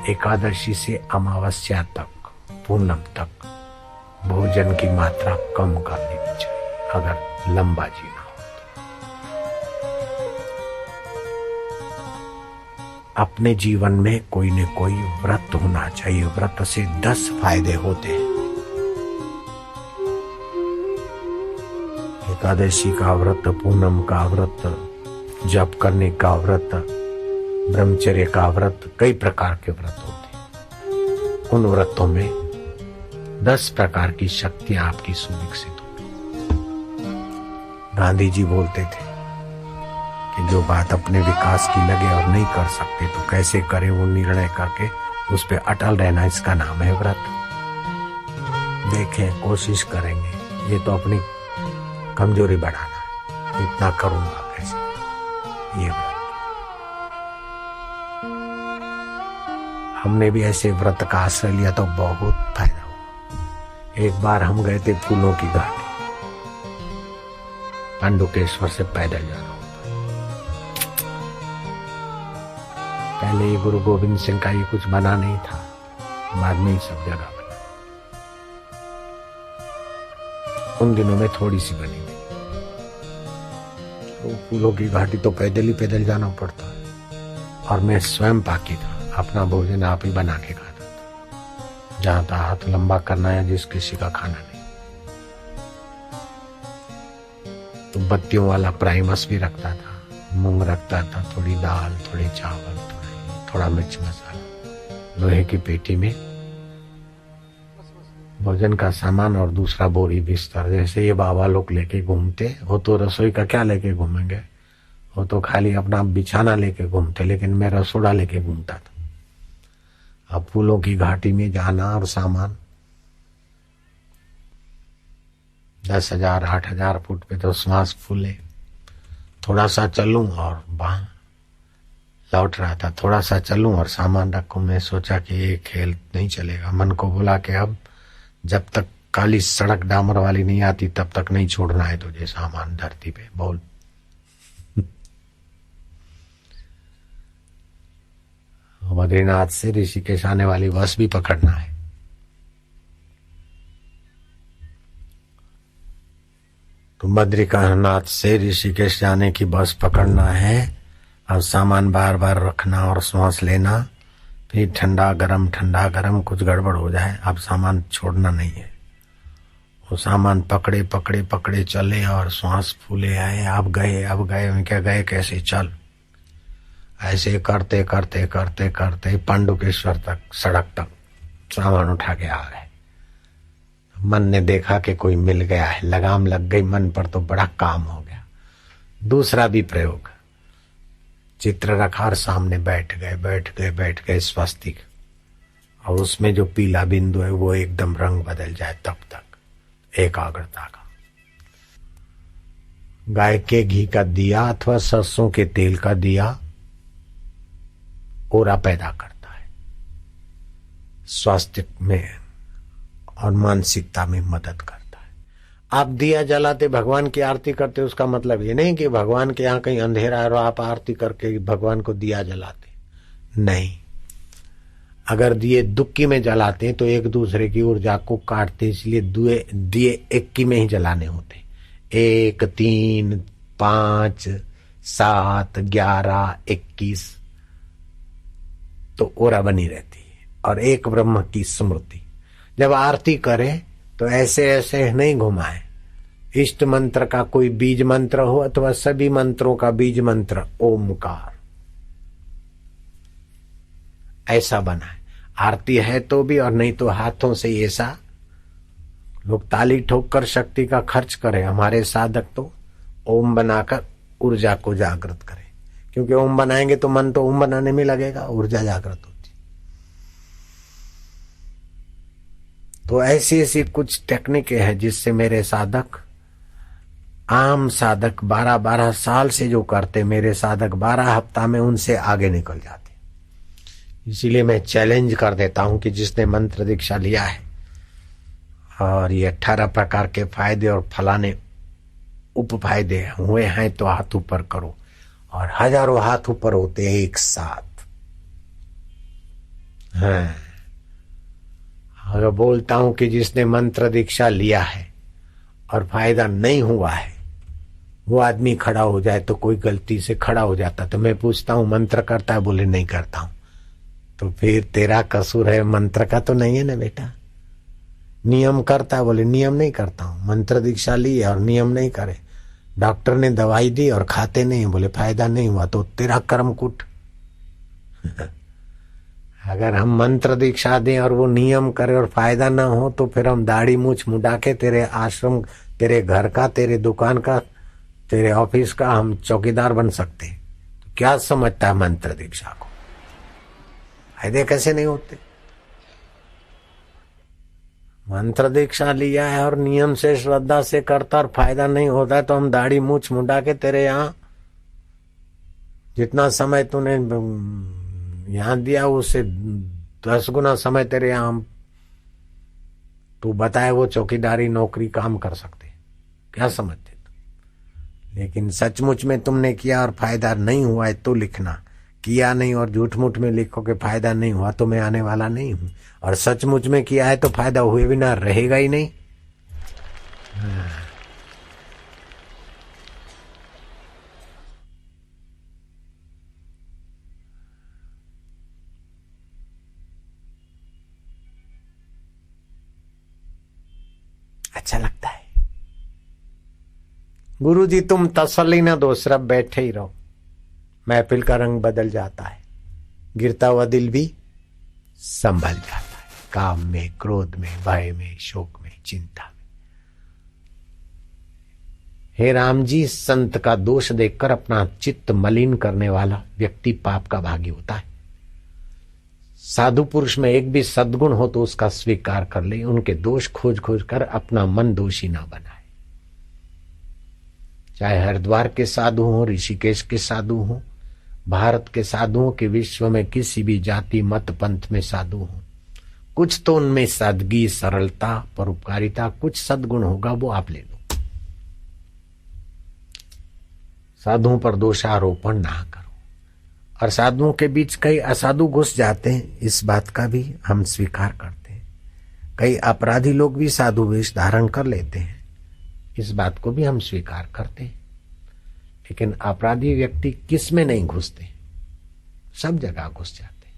एकादशी से अमावस्या तक, पूनम तक भोजन की मात्रा कम कर देनी चाहिए अगर लंबा जीना हो तो। अपने जीवन में कोई न कोई व्रत होना चाहिए। व्रत से 10 फायदे होते हैं। एकादशी का व्रत, पूनम का व्रत, जप करने का व्रत, ब्रह्मचर्य का व्रत, कई प्रकार के व्रत होते हैं। उन व्रतों में 10 प्रकार की शक्तियां आपकी सुविकसित होती। गांधी जी बोलते थे कि जो बात अपने विकास की लगे और नहीं कर सकते तो कैसे करें, वो निर्णय करके उस पे अटल रहना, इसका नाम है व्रत। देखें, कोशिश करेंगे, ये तो अपनी कमजोरी बढ़ाना है, इतना करूंगा कैसे, ये व्रत। हमने भी ऐसे व्रत का आश्रय लिया तो बहुत फायदा हुआ। एक बार हम गए थे फूलों की घाटी, पांडुकेश्वर से पैदल जाना होता। पहले ये गुरु गोविंद सिंह का ये कुछ बना नहीं था, बाद में ही सब जगह बना। उन दिनों में थोड़ी सी बनी थी। तो फूलों की घाटी तो पैदल ही पैदल जाना पड़ता है। और मैं स्वयं पाकी था, अपना भोजन आप ही बना के खाता था। जहां था हाथ लंबा करना है, जिस किसी का खाना नहीं। तो बत्तियों वाला प्राइमस भी रखता था, मूंग रखता था, थोड़ी दाल, थोड़ी चावल, थोड़ा मिर्च मसाला, लोहे की पेटी में भोजन का सामान और दूसरा बोरी बिस्तर। जैसे ये बाबा लोग लेके घूमते, वो तो रसोई का क्या लेके घूमेंगे, वो तो खाली अपना बिछाना लेके घूमते, लेकिन मैं रसोड़ा लेके घूमता था। अब फूलों की घाटी में जाना और सामान 10,000 8,000 फुट पे तो श्वास फूले। थोड़ा सा चलूं और वहां लौट रहा था, थोड़ा सा चलूं और सामान रखूं। मैं सोचा कि ये खेल नहीं चलेगा। मन को बोला कि अब जब तक काली सड़क डामर वाली नहीं आती तब तक नहीं छोड़ना है तुझे सामान धरती पे। बोल। बद्रीनाथ से ऋषिकेश आने वाली बस भी पकड़ना है। तो बद्रीनाथ से ऋषिकेश जाने की बस पकड़ना है। अब सामान बार बार रखना और सांस लेना, फिर ठंडा गरम कुछ गड़बड़ हो जाए, अब सामान छोड़ना नहीं है। वो सामान पकड़े पकड़े पकड़े चले और सांस फूले आए। अब गए मैं क्या गए कैसे, चल। ऐसे करते करते करते करते पांडुकेश्वर तक, सड़क तक सामान उठा के आ गए। मन ने देखा कि कोई मिल गया है, लगाम लग गई मन पर, तो बड़ा काम हो गया। दूसरा भी प्रयोग, चित्र रखा और सामने बैठ गए स्वस्तिक, और उसमें जो पीला बिंदु है वो एकदम रंग बदल जाए तब तक एकाग्रता का। गाय के घी का दिया अथवा सरसों के तेल का दिया ओरा पैदा करता है, स्वास्थ्य में और मानसिकता में मदद करता है। आप दिया जलाते, भगवान की आरती करते, उसका मतलब ये नहीं कि भगवान के यहाँ कहीं अंधेरा है और आप आरती करके भगवान को दिया जलाते, नहीं। अगर दिए दुक्की में जलाते हैं तो एक दूसरे की ऊर्जा को काटते, इसलिए दिए इक्की में ही जलाने होते। 1 3 5 7 11 21 तो ओरा बनी रहती है। और एक ब्रह्म की स्मृति। जब आरती करे तो ऐसे ऐसे नहीं घुमाए। इष्ट मंत्र का कोई बीज मंत्र हो अथवा सभी मंत्रों का बीज मंत्र ओमकार, ऐसा बना है। आरती है तो भी, और नहीं तो हाथों से ऐसा लोग ताली ठोक कर शक्ति का खर्च करें। हमारे साधक तो ओम बनाकर ऊर्जा को जागृत करें, क्योंकि ओम बनाएंगे तो मन तो ओम बनाने में लगेगा, ऊर्जा जागृत होती। तो ऐसी ऐसी कुछ टेक्निकें हैं जिससे मेरे साधक, आम साधक 12-12 साल से जो करते, मेरे साधक 12 हफ्ता में उनसे आगे निकल जाते। इसीलिए मैं चैलेंज कर देता हूं कि जिसने मंत्र दीक्षा लिया है और ये 18 प्रकार के फायदे और फलाने उपफायदे हुए हैं तो हाथ ऊपर करो। और हजारों हाथ ऊपर होते हैं एक साथ। हाँ, अगर बोलता हूं कि जिसने मंत्र दीक्षा लिया है और फायदा नहीं हुआ है वो आदमी खड़ा हो जाए, तो कोई गलती से खड़ा हो जाता तो मैं पूछता हूं मंत्र करता है, बोले नहीं करता हूं, तो फिर तेरा कसूर है, मंत्र का तो नहीं है ना बेटा। नियम करता है, बोले नियम नहीं करता हूं, मंत्र दीक्षा ली और नियम नहीं करे, डॉक्टर ने दवाई दी और खाते नहीं, बोले फायदा नहीं हुआ, तो तेरा कर्मकुट। अगर हम मंत्र दीक्षा दें और वो नियम करे और फायदा ना हो, तो फिर हम दाढ़ी मूछ मुड़ा के तेरे आश्रम, तेरे घर का, तेरे दुकान का, तेरे ऑफिस का हम चौकीदार बन सकते हैं। तो क्या समझता है मंत्र दीक्षा को? फायदे कैसे नहीं होते? मंत्र दीक्षा लिया है और नियम से श्रद्धा से करता और फायदा नहीं होता है, तो हम दाढ़ी मूछ मुंडा के तेरे यहां जितना समय तूने यहां दिया उससे 10 गुना समय तेरे यहां तू बताए वो चौकीदारी नौकरी काम कर सकते। क्या समझते तुम? लेकिन सचमुच में तुमने किया और फायदा नहीं हुआ है तो लिखना, किया नहीं और झूठ मूठ में लिखो कि फायदा नहीं हुआ तो मैं आने वाला नहीं हूं, और सचमुच में किया है तो फायदा हुए बिना रहेगा ही नहीं। अच्छा लगता है। गुरु जी तुम तसल्ली न दो, सिर्फ बैठे ही रहो। महफिल का रंग बदल जाता है, गिरता हुआ दिल भी संभल जाता है। काम में, क्रोध में, भय में, शोक में, चिंता में। हे राम जी, संत का दोष देखकर अपना चित्त मलिन करने वाला व्यक्ति पाप का भागी होता है। साधु पुरुष में एक भी सद्गुण हो तो उसका स्वीकार कर ले, उनके दोष खोज खोज कर अपना मन दोषी ना बनाए। चाहे हरिद्वार के साधु हो, ऋषिकेश के साधु हो, भारत के साधुओं के, विश्व में किसी भी जाति मत पंथ में साधु हो, कुछ तो उनमें सादगी, सरलता, परोपकारिता, कुछ सद्गुण होगा, वो आप ले लो। साधुओं पर दोषारोपण ना करो। और साधुओं के बीच कई असाधु घुस जाते हैं, इस बात का भी हम स्वीकार करते हैं। कई अपराधी लोग भी साधु वेश धारण कर लेते हैं, इस बात को भी हम स्वीकार करते हैं। लेकिन अपराधी व्यक्ति किस में नहीं घुसते? सब जगह घुस जाते हैं।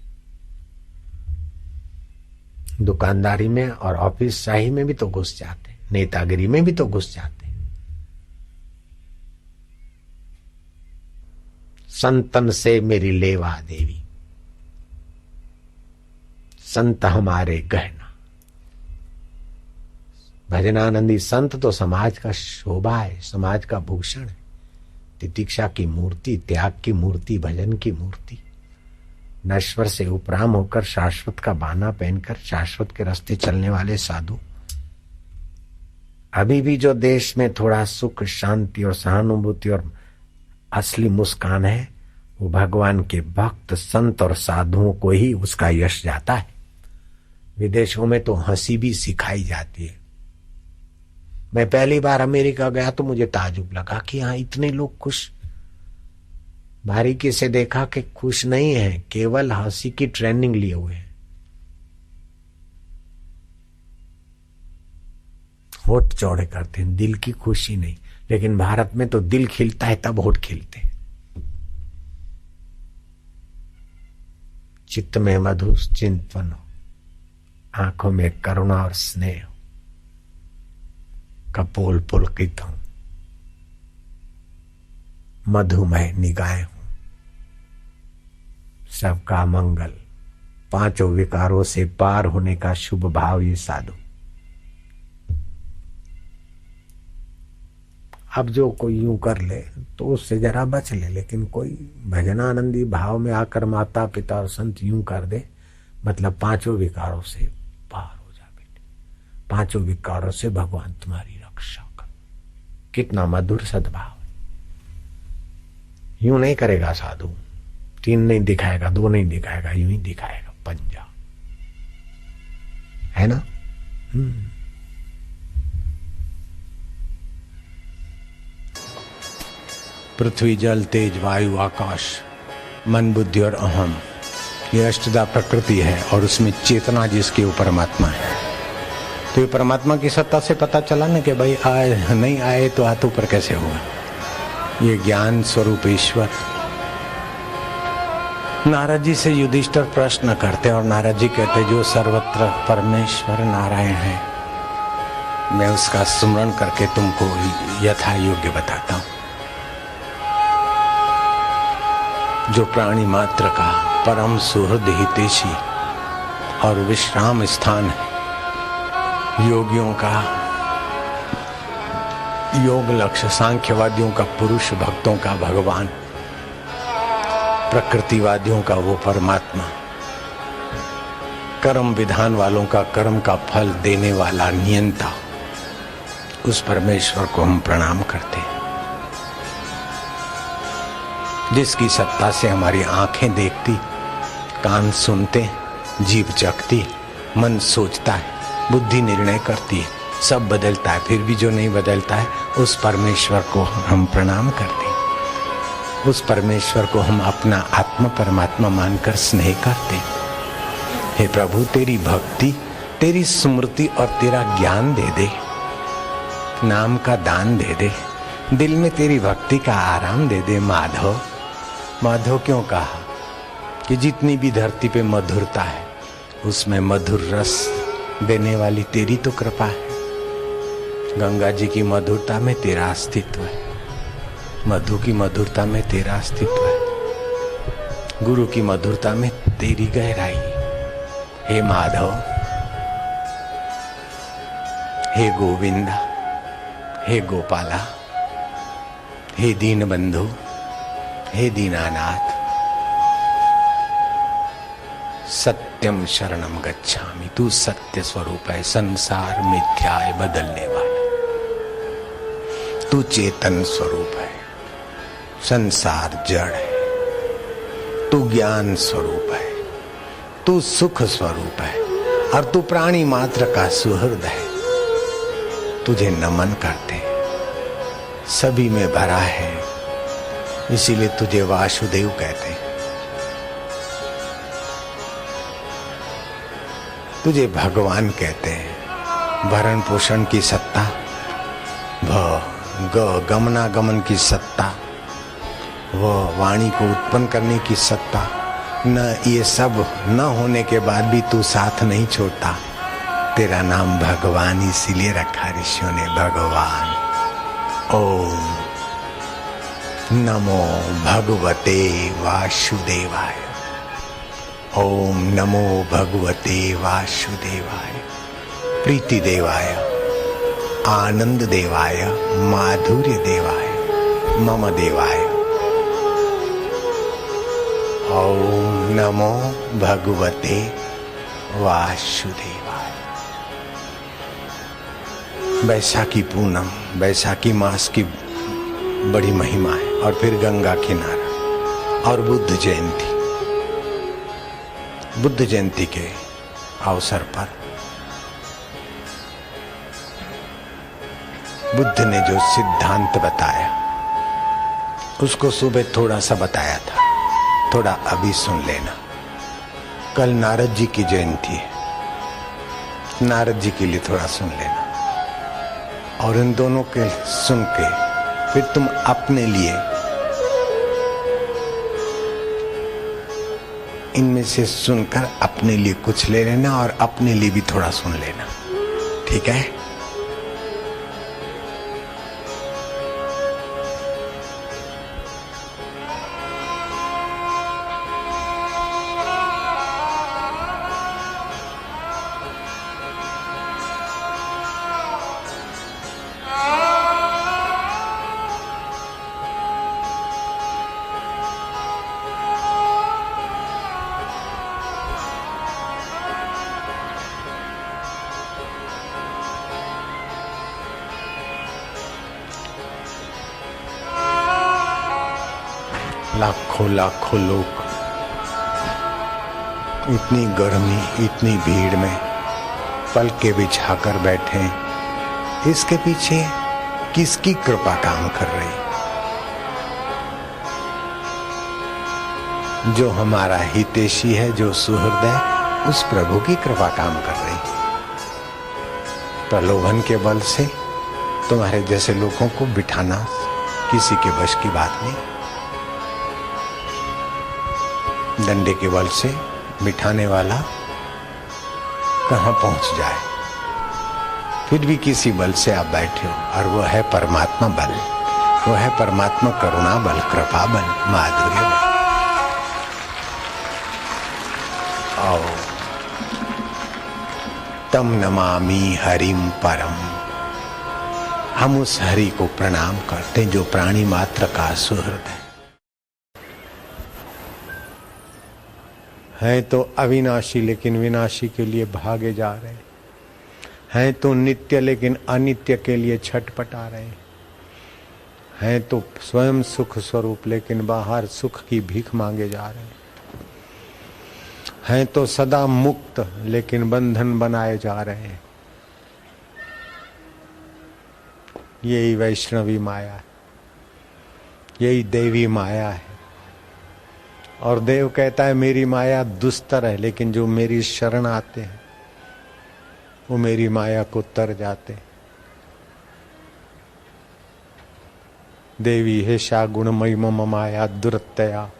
दुकानदारी में और ऑफिस शाही में भी तो घुस जाते हैं, नेतागिरी में भी तो घुस जाते हैं। संतन से मेरी लेवा देवी, संत हमारे गहना। भजनानंदी संत तो समाज का शोभा है, समाज का भूषण है, तितिक्षा की मूर्ति, त्याग की मूर्ति, भजन की मूर्ति। नश्वर से उपराम होकर शाश्वत का बाना पहनकर शाश्वत के रास्ते चलने वाले साधु। अभी भी जो देश में थोड़ा सुख, शांति और सहानुभूति और असली मुस्कान है, वो भगवान के भक्त, संत और साधुओं को ही उसका यश जाता है। विदेशों में तो हंसी भी सिखाई जाती है। मैं पहली बार अमेरिका गया तो मुझे ताजुब लगा कि यहाँ इतने लोग खुश। बारीकी से देखा कि खुश नहीं है, केवल हंसी की ट्रेनिंग लिए हुए हैं। होठ चौड़े करते हैं, दिल की खुशी नहीं। लेकिन भारत में तो दिल खिलता है तब होठ खिलते हैं। चित्त में मधुर चिंतन हो, आंखों में करुणा और स्नेह हो, कपोल पुलकित हो, मधुमय निगाहें हो, सबका मंगल, पांचों विकारों से पार होने का शुभ भाव ये साधु। अब जो कोई यूं कर ले तो उससे जरा बच ले, लेकिन कोई भजनानंदी भाव में आकर माता पिता और संत यूं कर दे, मतलब पांचों विकारों से पार हो जा बेटे, पांचों विकारों से भगवान तुम्हारी रक्षा कर। कितना मधुर सद्भाव। यूं नहीं करेगा साधु, 3 नहीं दिखाएगा, 2 नहीं दिखाएगा, यूं ही दिखाएगा पंजा, है ना। पृथ्वी, जल, तेज, वायु, आकाश, मन, बुद्धि और अहम, ये अष्टधा प्रकृति है और उसमें चेतना जिसके ऊपर परमात्मा है। तो ये परमात्मा की सत्ता से पता चला ना कि भाई आए नहीं आए तो हाथ ऊपर कैसे होगा। ये ज्ञान स्वरूप ईश्वर। नारद जी से युधिष्ठिर प्रश्न करते और नारद जी कहते जो सर्वत्र परमेश्वर नारायण है, मैं उसका स्मरण करके तुमको यथा योग्य बताता हूं। जो प्राणी मात्र का परम सुहृद हितैषी और विश्राम स्थान है, योगियों का योग लक्ष्य, सांख्यवादियों का पुरुष, भक्तों का भगवान, प्रकृतिवादियों का वो परमात्मा, कर्म विधान वालों का कर्म का फल देने वाला नियंता, उस परमेश्वर को हम प्रणाम करते हैं। जिसकी सत्ता से हमारी आंखें देखती, कान सुनते, जीभ चखती, मन सोचता है, बुद्धि निर्णय करती है, सब बदलता है, फिर भी जो नहीं बदलता है उस परमेश्वर को हम प्रणाम करते हैं। उस परमेश्वर को हम अपना आत्मा परमात्मा मानकर स्नेह करते हैं। हे प्रभु, तेरी भक्ति, तेरी स्मृति और तेरा ज्ञान दे दे, नाम का दान दे दे, दिल में तेरी भक्ति का आराम दे दे। माधव माधव क्यों कहा कि जितनी भी धरती पे मधुरता है उसमें मधुर रस देने वाली तेरी तो कृपा है। गंगा जी की मधुरता में तेरा अस्तित्व है, मधु की मधुरता में तेरा अस्तित्व है, गुरु की मधुरता में तेरी गहराई। हे माधव, हे गोविंदा, हे गोपाला, हे दीन बंधु, हे दीनानाथ, सत्यम शरणम गच्छामि। तू सत्य स्वरूप है, संसार मिथ्या है, बदलने वाला। तू चेतन स्वरूप है, संसार जड़ है। तू ज्ञान स्वरूप है, तू सुख स्वरूप है और तू प्राणी मात्र का सुहृद है। तुझे नमन करते, सभी में भरा है, इसीलिए तुझे वासुदेव कहते हैं। तुझे भगवान कहते हैं। भरण पोषण की सत्ता, गमनागमन की सत्ता, वाणी को उत्पन्न करने की सत्ता, न ये सब न होने के बाद भी तू साथ नहीं छोड़ता। तेरा नाम भगवान इसीलिए रखा ऋषियों ने, भगवान। ओम नमो भगवते वासुदेवाय। ओम नमो भगवते वासुदेवाय, प्रीति देवाय, आनंद देवाय, माधुर्य देवाय, मम देवाय। ओम नमो भगवते वासुदेवाय। बैसाखी पूनम, बैसाखी मास की बड़ी महिमा है। और फिर गंगा किनारा और बुद्ध जयंती। बुद्ध जयंती के अवसर पर बुद्ध ने जो सिद्धांत बताया उसको सुबह थोड़ा सा बताया था, थोड़ा अभी सुन लेना। कल नारद जी की जयंती है, नारद जी के लिए थोड़ा सुन लेना और इन दोनों के सुन के फिर तुम अपने लिए इनमें से सुनकर अपने लिए कुछ ले लेना और अपने लिए भी थोड़ा सुन लेना, ठीक है? लाखों लाखों लोग इतनी गर्मी, इतनी भीड़ में पलके बिछाकर बैठे, इसके पीछे किसकी कृपा काम कर रही? जो हमारा हितैषी है, जो सुहृदय, उस प्रभु की कृपा काम कर रही है। प्रलोभन के बल से तुम्हारे जैसे लोगों को बिठाना किसी के वश की बात नहीं। डंडे के बल से बिठाने वाला कहाँ पहुंच जाए। फिर भी किसी बल से आप बैठे हो, और वो है परमात्मा बल, वो है परमात्मा करुणा बल, कृपा बल, माधुर्य बल। आओ तम नमामि हरिम परम। हम उस हरि को प्रणाम करते हैं जो प्राणी मात्र का सुहृद है तो अविनाशी लेकिन विनाशी के लिए भागे जा रहे हैं तो नित्य लेकिन अनित्य के लिए छटपटा रहे हैं तो स्वयं सुख स्वरूप लेकिन बाहर सुख की भीख मांगे जा रहे हैं तो सदा मुक्त लेकिन बंधन बनाए जा रहे हैं। यही वैष्णवी माया है, यही देवी माया है। और देव कहता है मेरी माया दुस्तर है, लेकिन जो मेरी शरण आते हैं वो मेरी माया को तर जाते हैं। देवी हे शा गुणमयी मम माया दुरतया,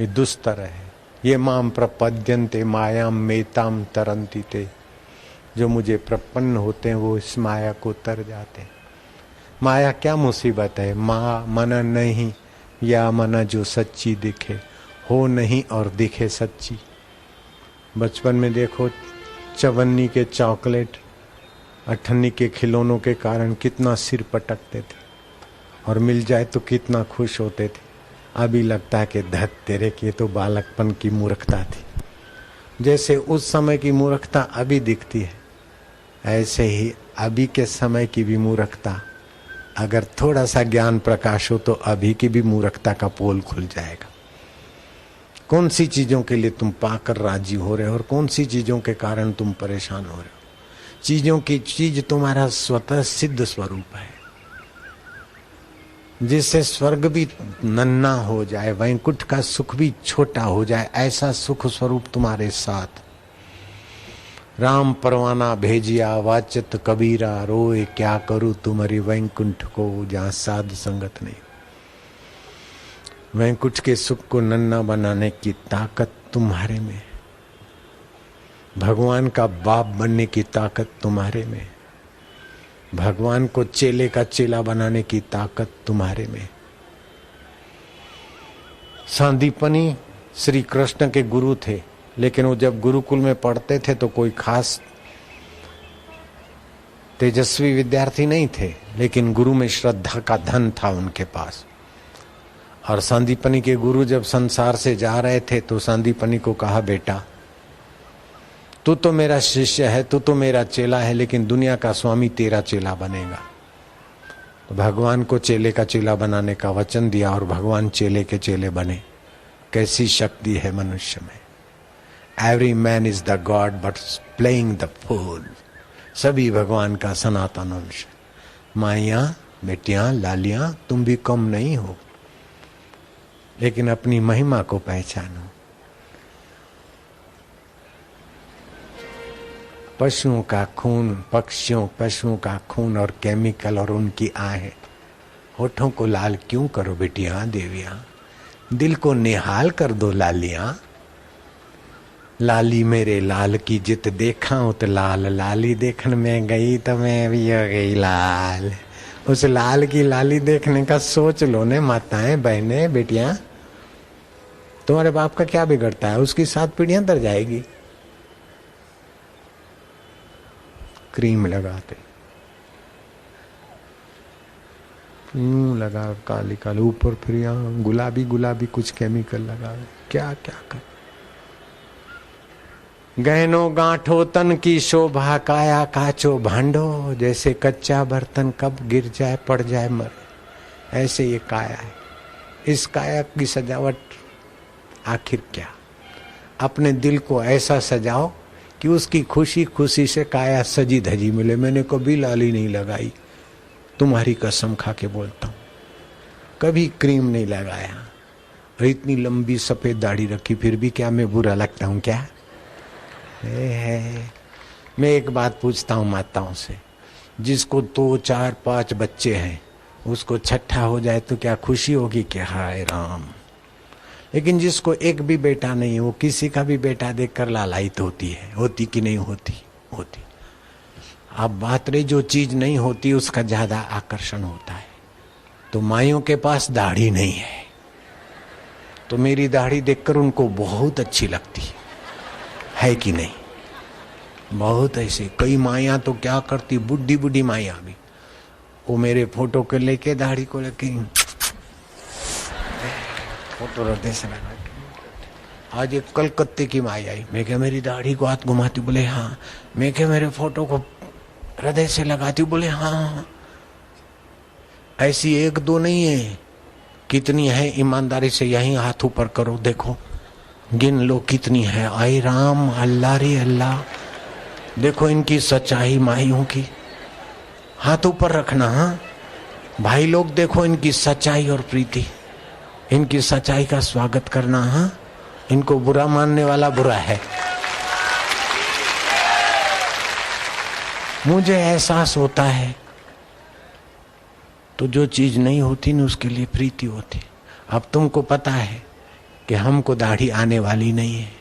ये दुस्तर है। ये माम प्रपद्यन्ते मायाम मेताम तरंती ते, जो मुझे प्रपन्न होते हैं वो इस माया को तर जाते हैं। माया क्या मुसीबत है? माँ मना नहीं या मना जो सच्ची दिखे, हो नहीं और दिखे सच्ची। बचपन में देखो चवन्नी के चॉकलेट, अठन्नी के खिलौनों के कारण कितना सिर पटकते थे, और मिल जाए तो कितना खुश होते थे। अभी लगता है कि धत तेरे की तो बालकपन की मूर्खता थी। जैसे उस समय की मूर्खता अभी दिखती है, ऐसे ही अभी के समय की भी मूर्खता, अगर थोड़ा सा ज्ञान प्रकाश हो तो अभी की भी मूर्खता का पोल खुल जाएगा। कौन सी चीजों के लिए तुम पाकर राजी हो रहे हो और कौन सी चीजों के कारण तुम परेशान हो रहे हो। चीजों की चीज तुम्हारा स्वतः सिद्ध स्वरूप है, जिससे स्वर्ग भी नन्हा हो जाए, वैकुंठ का सुख भी छोटा हो जाए, ऐसा सुख स्वरूप तुम्हारे साथ। राम परवाना भेजिया वाचत कबीरा, रोए क्या करूं तुम्हारी वैकुंठ को, जहां साध संगत नहीं। वैकुंठ के सुख को नन्हा बनाने की ताकत तुम्हारे में, भगवान का बाप बनने की ताकत तुम्हारे में, भगवान को चेले का चेला बनाने की ताकत तुम्हारे में। सांदीपनी श्री कृष्ण के गुरु थे, लेकिन वो जब गुरुकुल में पढ़ते थे तो कोई खास तेजस्वी विद्यार्थी नहीं थे, लेकिन गुरु में श्रद्धा का धन था उनके पास। और सांदीपनी के गुरु जब संसार से जा रहे थे तो सांदीपनी को कहा, बेटा तू तो मेरा शिष्य है, तू तो मेरा चेला है, लेकिन दुनिया का स्वामी तेरा चेला बनेगा। तो भगवान को चेले का चेला बनाने का वचन दिया और भगवान चेले के चेले बने। कैसी शक्ति है मनुष्य में। Every man is the god but playing the fool. सभी भगवान का सनातन अंश। माइया, बेटियां, लालियां, तुम भी कम नहीं हो, लेकिन अपनी महिमा को पहचानो। पशुओं का खून, पशुओं का खून और केमिकल और उनकी आहें, होठों को लाल क्यों करो बेटियां, देवियां, दिल को निहाल कर दो लालियां। लाली मेरे लाल की जित देखा हो तो लाल, लाली देखने में गई तो मैं भी हो गई लाल। उस लाल की लाली देखने का सोच लो ने माताएं, बहनें, बेटियां। तुम्हारे बाप का क्या बिगड़ता है? उसकी 7 पीढ़ियां तर जाएगी। क्रीम लगाते, लगा काली काली, ऊपर फिर यहाँ गुलाबी गुलाबी कुछ केमिकल लगा, क्या क्या कर। गहनो गांठो तन की शोभा, काया काचो भांडो। जैसे कच्चा बर्तन कब गिर जाए पड़ जाए मरे, ऐसे ये काया है। इस काया की सजावट आखिर क्या? अपने दिल को ऐसा सजाओ कि उसकी खुशी खुशी से काया सजी धजी मिले। मैंने कभी लाली नहीं लगाई, तुम्हारी कसम खा के बोलता हूँ, कभी क्रीम नहीं लगाया, और इतनी लंबी सफेद दाढ़ी रखी, फिर भी क्या मैं बुरा लगता हूँ क्या? मैं एक बात पूछता हूँ माताओं से, जिसको 2, 4, 5 बच्चे हैं, उसको छठा हो जाए तो क्या खुशी होगी कि हाय राम? लेकिन जिसको एक भी बेटा नहीं, वो किसी का भी बेटा देखकर लालायित होती है। होती कि नहीं होती? होती। अब बात रही जो चीज नहीं होती उसका ज्यादा आकर्षण होता है। तो माइयों के पास दाढ़ी नहीं है, तो मेरी दाढ़ी देखकर उनको बहुत अच्छी लगती है कि नहीं? बहुत ऐसे कई माइयां तो क्या करती, बुढ़ी बुढ़ी माइयां भी, वो मेरे फोटो को लेके दाढ़ी को लेके फोटो हृदय से लगा के। आज एक कलकत्ते की माई आई, मैं क्या मेरी दाढ़ी को हाथ घुमाती? बोले हाँ। मैं क्या मेरे फोटो को हृदय से लगाती? बोले हाँ। ऐसी 1, 2 नहीं है, कितनी है? ईमानदारी से यहीं हाथ ऊपर करो, देखो गिन लो कितनी है। आई राम, अल्लाह रे अल्लाह, देखो इनकी सच्चाई माइयों की। हाथ ऊपर रखना। हाँ भाई लोग, देखो इनकी सच्चाई और प्रीति, इनकी सच्चाई का स्वागत करना। हाँ, इनको बुरा मानने वाला बुरा है। मुझे एहसास होता है तो जो चीज नहीं होती ना उसके लिए प्रीति होती। अब तुमको पता है कि हमको दाढ़ी आने वाली नहीं है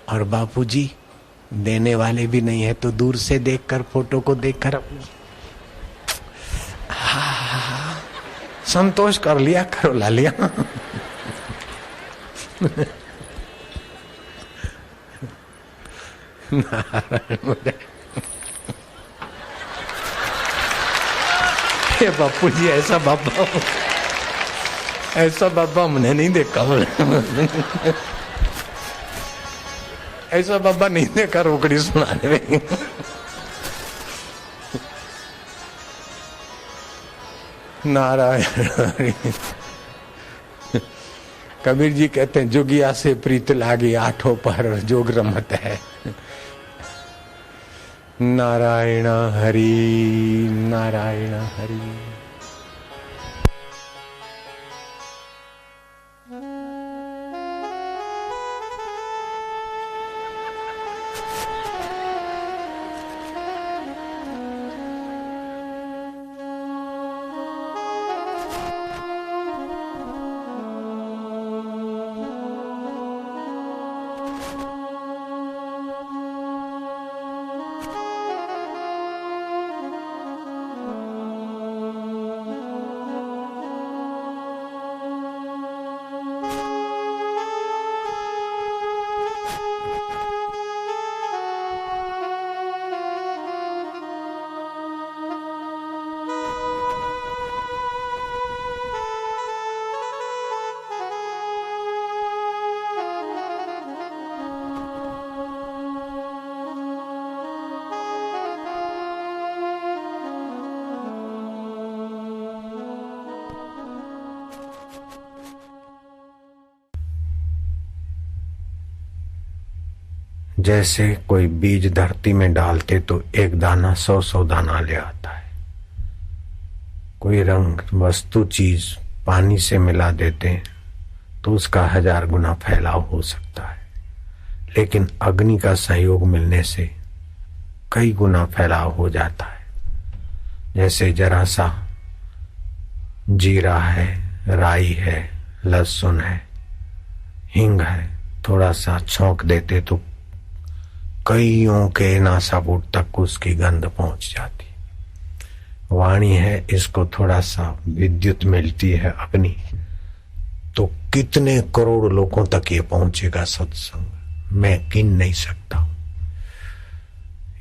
और बापूजी देने वाले भी नहीं है, तो दूर से देखकर, फोटो को देखकर संतोष कर लिया करो लालिया। ये बापू जी ऐसा बाबा हमने नहीं देखा। ऐसा बाबा नहीं देखा रोकड़ी सुनाने में। नारायण। कबीर जी कहते हैं जोगिया से प्रीत लागी, 8 पर जोग रमत है। नारायण हरि, नारायण हरि। जैसे कोई बीज धरती में डालते तो एक दाना 100 दाना ले आता है। कोई रंग, वस्तु, चीज पानी से मिला देते तो उसका 1000 गुना फैलाव हो सकता है, लेकिन अग्नि का सहयोग मिलने से कई गुना फैलाव हो जाता है। जैसे जरा सा जीरा है, राई है, लहसुन है, हींग है, थोड़ा सा छौंक देते तो कईयों के नासापुट तक उसकी गंध पहुंच जाती। वाणी है, इसको थोड़ा सा विद्युत मिलती है, अग्नि, तो कितने करोड़ लोगों तक ये पहुंचेगा सत्संग, मैं गिन नहीं सकता हूं।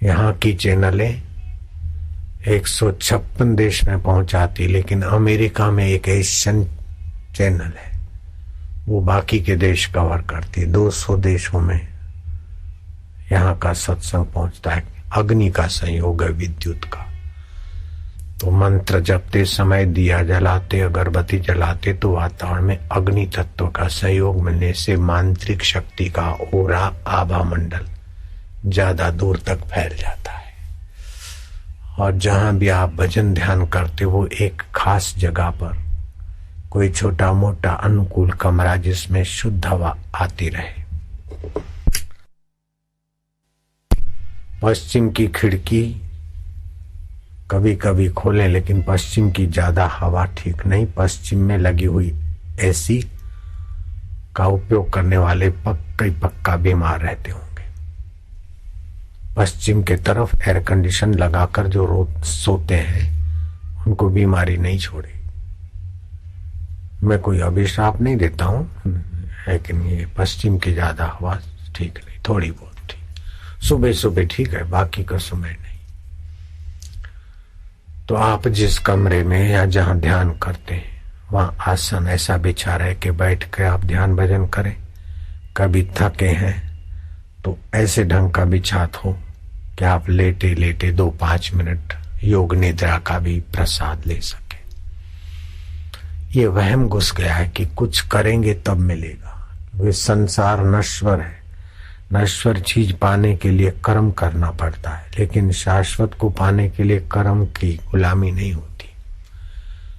यहाँ की चैनलें 156 देश में पहुंचाती, लेकिन अमेरिका में एक एशियन चैनल है, वो बाकी के देश कवर करती है। 200 देशों में यहाँ का सत्संग पहुंचता है। अग्नि का संयोग है, विद्युत का। तो मंत्र जपते समय, दिया जलाते, अगरबत्ती जलाते तो वातावरण में अग्नि तत्व का सहयोग मिलने से मांत्रिक शक्ति का ओरा, आभा मंडल ज्यादा दूर तक फैल जाता है। और जहां भी आप भजन ध्यान करते हो, एक खास जगह पर कोई छोटा मोटा अनुकूल कमरा जिसमें शुद्ध हवा आती रहे। पश्चिम की खिड़की कभी कभी खोलें, लेकिन पश्चिम की ज्यादा हवा ठीक नहीं। पश्चिम में लगी हुई एसी का उपयोग करने वाले पक्का बीमार रहते होंगे। पश्चिम के तरफ एयर कंडीशन लगाकर जो रोज सोते हैं उनको बीमारी नहीं छोड़ेगी। मैं कोई अभिशाप नहीं देता हूं, लेकिन ये पश्चिम की ज्यादा हवा ठीक नहीं, थोड़ी बहुत ठीक। सुबह सुबह ठीक है, बाकी का समय नहीं। तो आप जिस कमरे में या जहां ध्यान करते हैं वहां आसन ऐसा बिछा रहे कि बैठ के आप ध्यान भजन करें। कभी थके हैं तो ऐसे ढंग का बिछात हो कि आप लेटे लेटे 2-5 मिनट योग निद्रा का भी प्रसाद ले सके। ये वहम घुस गया है कि कुछ करेंगे तब मिलेगा। वे संसार नश्वर है, नश्वर चीज पाने के लिए कर्म करना पड़ता है, लेकिन शाश्वत को पाने के लिए कर्म की गुलामी नहीं होती।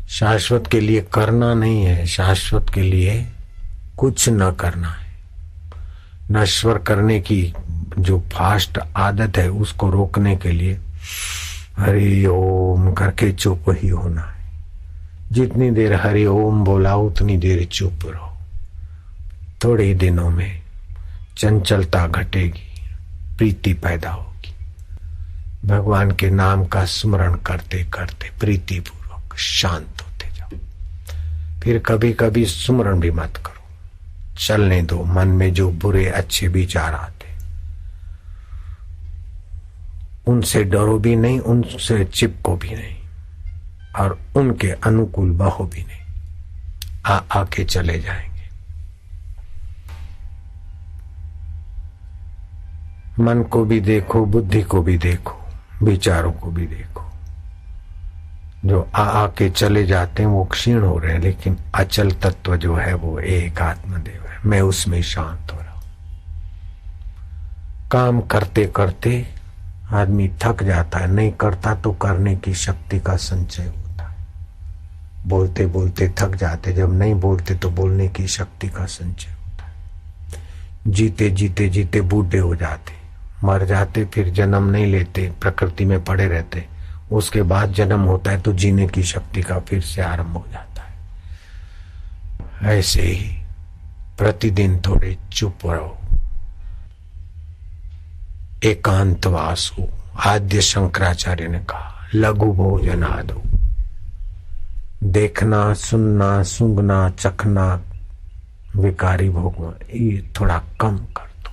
शाश्वत के लिए करना नहीं है, शाश्वत के लिए कुछ न करना है। नश्वर करने की जो फास्ट आदत है उसको रोकने के लिए हरि ओम करके चुप ही होना है। जितनी देर हरि ओम बोला उतनी देर चुप रहो। थोड़े ही दिनों में चंचलता घटेगी, प्रीति पैदा होगी। भगवान के नाम का स्मरण करते करते प्रीति पूर्वक शांत होते जाओ। फिर कभी कभी स्मरण भी मत करो, चलने दो। मन में जो बुरे अच्छे विचार आते उनसे डरो भी नहीं, उनसे चिपको भी नहीं, और उनके अनुकूल बहो भी नहीं। आके चले जाएंगे। मन को भी देखो, बुद्धि को भी देखो, विचारों को भी देखो। जो आके चले जाते हैं वो क्षीण हो रहे हैं, लेकिन अचल तत्व जो है वो एक आत्मदेव है। मैं उसमें शांत हो रहा हूं। काम करते करते आदमी थक जाता है, नहीं करता तो करने की शक्ति का संचय होता है। बोलते बोलते थक जाते, जब नहीं बोलते तो बोलने की शक्ति का संचय होता है। जीते जीते जीते बूढ़े हो जाते, मर जाते, फिर जन्म नहीं लेते, प्रकृति में पड़े रहते। उसके बाद जन्म होता है तो जीने की शक्ति का फिर से आरंभ हो जाता है। ऐसे ही प्रतिदिन थोड़े चुप रहो, एकांतवास हो। आद्य शंकराचार्य ने कहा लघु भोजन आदो। देखना, सुनना, सूंघना, चखना, विकारी भोगना, ये थोड़ा कम कर दो।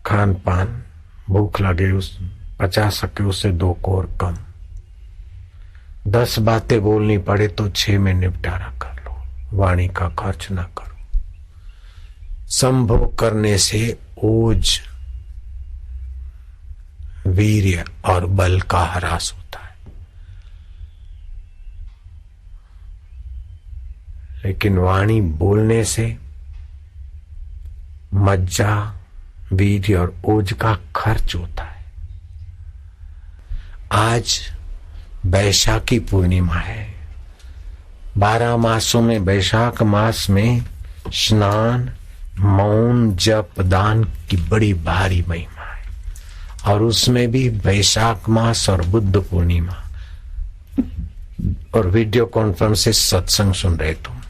खान पान, भूख लगे उस पचा सके उससे 2 कोर कम। 10 बातें बोलनी पड़े तो 6 में निपटारा कर लो। वाणी का खर्च ना करो। संभोग करने से ओज, वीर्य और बल का ह्रास होता है, लेकिन वाणी बोलने से मज्जा, वीर्य और ओज का खर्च होता है। आज वैशाखी पूर्णिमा है। 12 मासों में वैशाख मास में स्नान, मौन, जप, दान की बड़ी भारी महिमा है। और उसमें भी वैशाख मास और बुद्ध पूर्णिमा और वीडियो कॉन्फ्रेंस से सत्संग सुन रहे तुम,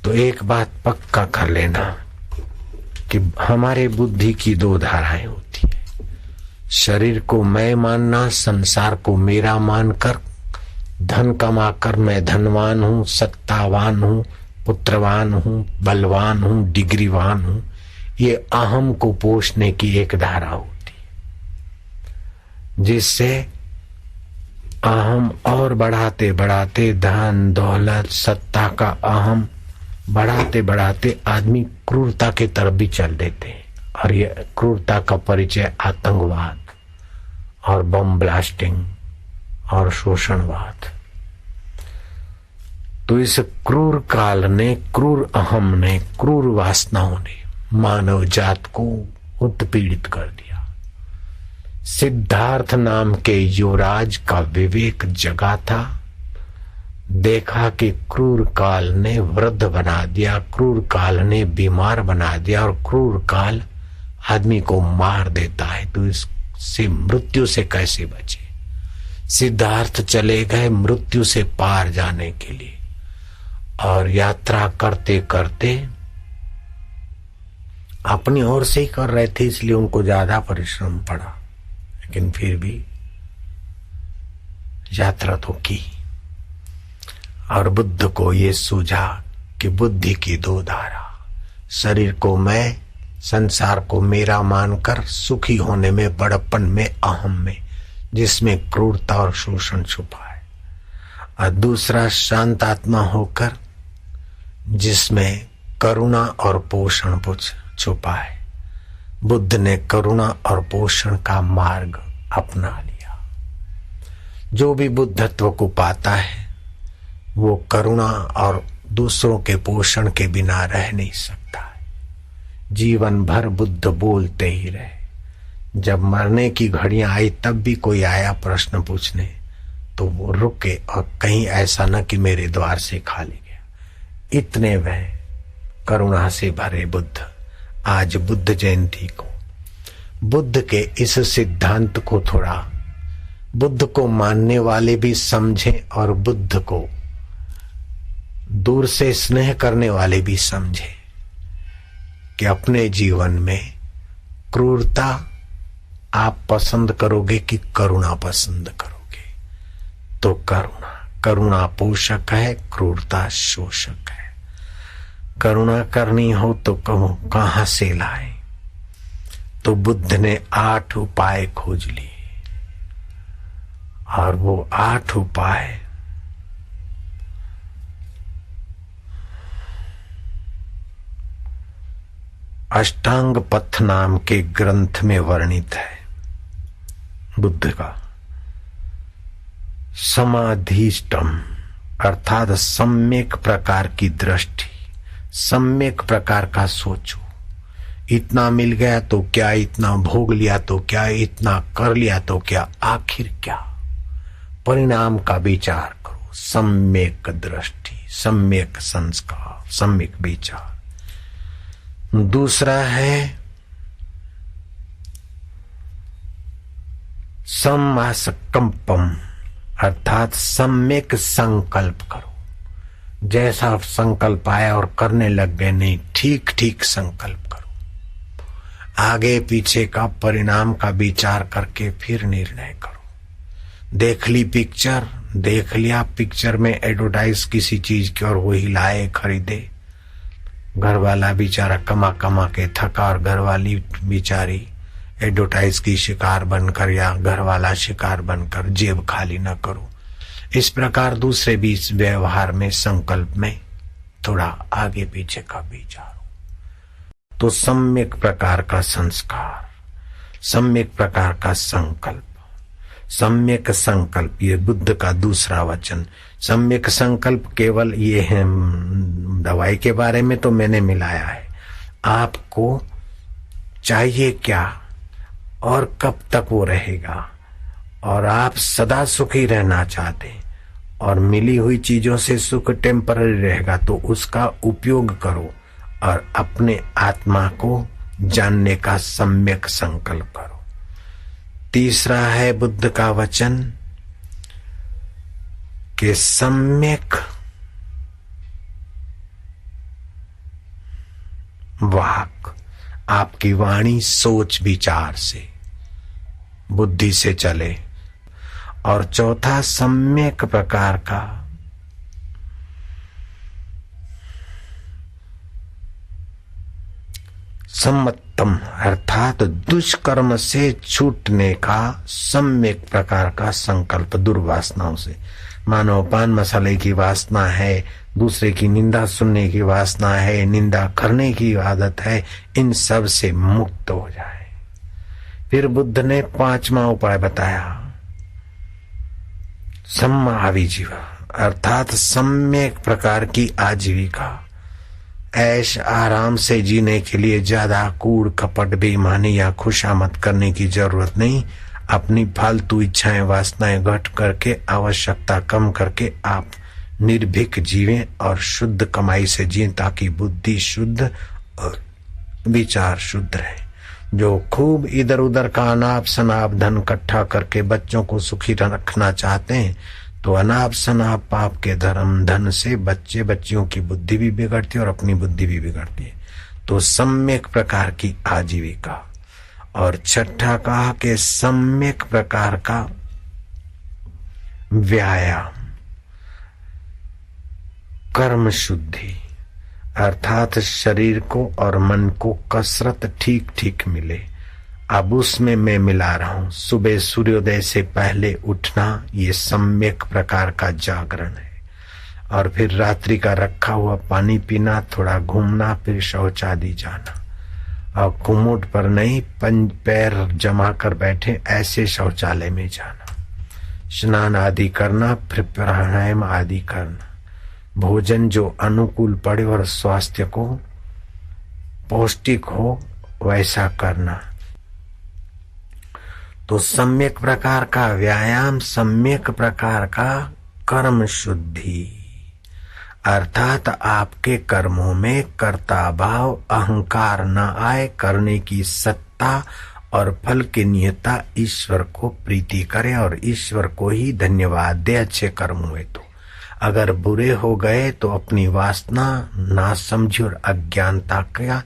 तो एक बात पक्का कर लेना कि हमारे बुद्धि की 2 धाराएं होती है। शरीर को मैं मानना, संसार को मेरा मानकर धन कमाकर मैं धनवान हूं, सत्तावान हूं, पुत्रवान हूं, बलवान हूं, डिग्रीवान हूं, ये अहम को पोषने की एक धारा होती है, जिससे अहम और बढ़ाते बढ़ाते धन, दौलत, सत्ता का अहम बढ़ाते बढ़ाते आदमी क्रूरता के तरफ भी चल देते हैं। और ये क्रूरता का परिचय आतंकवाद और बम ब्लास्टिंग और शोषणवाद। तो इस क्रूर काल ने, क्रूर अहम ने, क्रूर वासनाओं ने मानव जात को उत्पीड़ित कर दिया। सिद्धार्थ नाम के युवराज का विवेक जगा था, देखा कि क्रूर काल ने वृद्ध बना दिया, क्रूर काल ने बीमार बना दिया और क्रूर काल आदमी को मार देता है, तो इससे मृत्यु से कैसे बचे। सिद्धार्थ चले गए मृत्यु से पार जाने के लिए और यात्रा करते करते अपनी ओर से ही कर रहे थे, इसलिए उनको ज्यादा परिश्रम पड़ा, लेकिन फिर भी यात्रा तो की। और बुद्ध को ये सूझा कि बुद्धि की दो धारा, शरीर को मैं, संसार को मेरा मानकर सुखी होने में, बड़प्पन में, अहम में, जिसमें क्रूरता और शोषण छुपा है, और दूसरा शांत आत्मा होकर जिसमें करुणा और पोषण छुपा है। बुद्ध ने करुणा और पोषण का मार्ग अपना लिया। जो भी बुद्धत्व को पाता है वो करुणा और दूसरों के पोषण के बिना रह नहीं सकता है। जीवन भर बुद्ध बोलते ही रहे। जब मरने की घड़ियां आई तब भी कोई आया प्रश्न पूछने तो वो रुके और कहीं ऐसा न कि मेरे द्वार से खाली गया। इतने वह करुणा से भरे बुद्ध। आज बुद्ध जयंती को बुद्ध के इस सिद्धांत को थोड़ा बुद्ध को मानने वाले भी समझें और बुद्ध को दूर से स्नेह करने वाले भी समझें कि अपने जीवन में क्रूरता आप पसंद करोगे कि करुणा पसंद करोगे। तो करुणा पोषक है, क्रूरता शोषक है। करुणा करनी हो तो कहां से लाए। तो बुद्ध ने 8 उपाय खोज लिए और वो 8 उपाय अष्टांग पथ नाम के ग्रंथ में वर्णित है। बुद्ध का समाधिष्टम अर्थात सम्यक प्रकार की दृष्टि, सम्यक प्रकार का सोचो। इतना मिल गया तो क्या, इतना भोग लिया तो क्या, इतना कर लिया तो क्या, आखिर क्या, परिणाम का विचार करो। सम्यक दृष्टि, सम्यक संस्कार, सम्यक विचार। दूसरा है सम्मासकंपम अर्थात सम्यक संकल्प करो। जैसा संकल्प आया और करने लग गए नहीं, ठीक ठीक संकल्प करो। आगे पीछे का परिणाम का विचार करके फिर निर्णय करो। देख ली पिक्चर, देख लिया पिक्चर में एडवर्टाइज किसी चीज की और वही लाए खरीदे। घर वाला बेचारा कमा कमा के थका और घर वाली बेचारी एडवर्टाइज की शिकार बनकर या घर वाला शिकार बनकर जेब खाली न करो। इस प्रकार दूसरे भी इस व्यवहार में, संकल्प में थोड़ा आगे पीछे का विचार हो। तो सम्यक प्रकार का संस्कार, सम्यक प्रकार का संकल्प, सम्यक संकल्प, ये बुद्ध का दूसरा वचन। सम्यक संकल्प केवल ये है, दवाई के बारे में तो मैंने मिलाया है। आपको चाहिए क्या और कब तक वो रहेगा, और आप सदा सुखी रहना चाहते और मिली हुई चीजों से सुख टेम्पररी रहेगा तो उसका उपयोग करो और अपने आत्मा को जानने का सम्यक संकल्प करो। तीसरा है बुद्ध का वचन कि सम्यक वाक, आपकी वाणी सोच विचार से, बुद्धि से चले। और चौथा सम्यक प्रकार का सम्मतम अर्थात दुष्कर्म से छूटने का सम्यक प्रकार का संकल्प। दुर्वासनाओं से, मानो पान मसाले की वासना है, दूसरे की निंदा सुनने की वासना है, निंदा करने की आदत है, इन सब से मुक्त हो जाए। फिर बुद्ध ने 5वां उपाय बताया, सम्मा आजीविका अर्थात सम्यक प्रकार की आजीविका। ऐश आराम से जीने के लिए ज्यादा कूड़ कपट बेईमानी या खुशामद करने की जरूरत नहीं। अपनी फालतू इच्छाएं वासनाएं घट करके, आवश्यकता कम करके आप निर्भीक जीवें और शुद्ध कमाई से जिएं, ताकि बुद्धि शुद्ध और विचार शुद्ध रहे। जो खूब इधर उधर का अनाप शनाप धन इकट्ठा करके बच्चों को सुखी रखना चाहते हैं, तो अनाप शनाप पाप के धन से बच्चे बच्चियों की बुद्धि भी बिगड़ती है और अपनी बुद्धि भी बिगड़ती है। तो सम्यक प्रकार की आजीविका। और छठा कहा कि सम्यक प्रकार का व्यायाम, कर्म शुद्धि, अर्थात शरीर को और मन को कसरत ठीक ठीक मिले। अब उसमें मैं मिला रहा हूं। सुबह सूर्योदय से पहले उठना, ये सम्यक प्रकार का जागरण है। और फिर रात्रि का रखा हुआ पानी पीना, थोड़ा घूमना, फिर शौचालय जाना। और कुमुट पर नहीं, पैर जमा कर बैठे ऐसे शौचालय में जाना, स्नान आदि करना, फिर प्राणायाम आदि करना। भोजन जो अनुकूल पड़े और स्वास्थ्य को पौष्टिक हो वैसा करना। तो सम्यक प्रकार का व्यायाम, सम्यक प्रकार का कर्म शुद्धि, अर्थात आपके कर्मों में कर्ता भाव, अहंकार न आए, करने की सत्ता और फल की नियता ईश्वर को प्रीति करे और ईश्वर को ही धन्यवाद दे अच्छे कर्म हुए। तो अगर बुरे हो गए तो अपनी वासना, नासमझी और अज्ञानता के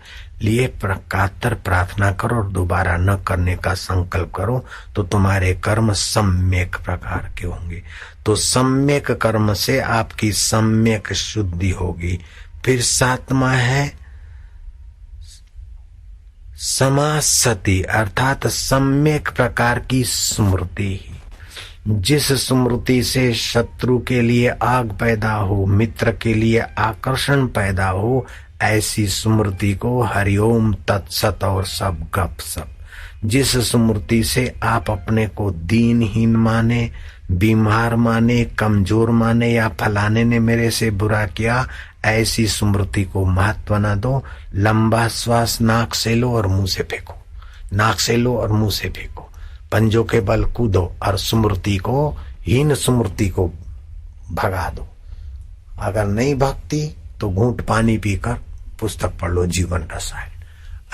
लिए प्रकातर प्रार्थना करो और दोबारा न करने का संकल्प करो, तो तुम्हारे कर्म सम्यक प्रकार के होंगे। तो सम्यक कर्म से आपकी सम्यक शुद्धि होगी। फिर सातवां है समासति, अर्थात सम्यक प्रकार की स्मृति। जिस स्मृति से शत्रु के लिए आग पैदा हो, मित्र के लिए आकर्षण पैदा हो, ऐसी स्मृति को हरिओम तत्सत और सब गप सप। जिस स्मृति से आप अपने को दीनहीन माने, बीमार माने, कमजोर माने या फलाने ने मेरे से बुरा किया, ऐसी स्मृति को महत्व न दो। लंबा श्वास नाक से लो और मुंह से फेंको, नाक से लो और मुंह से फेंको, पंजों के बल कूदो और स्मृति को, हीन स्मृति को भगा दो। अगर नहीं भगती तो घूंट पानी पीकर पुस्तक पढ़ लो, जीवन रसायन।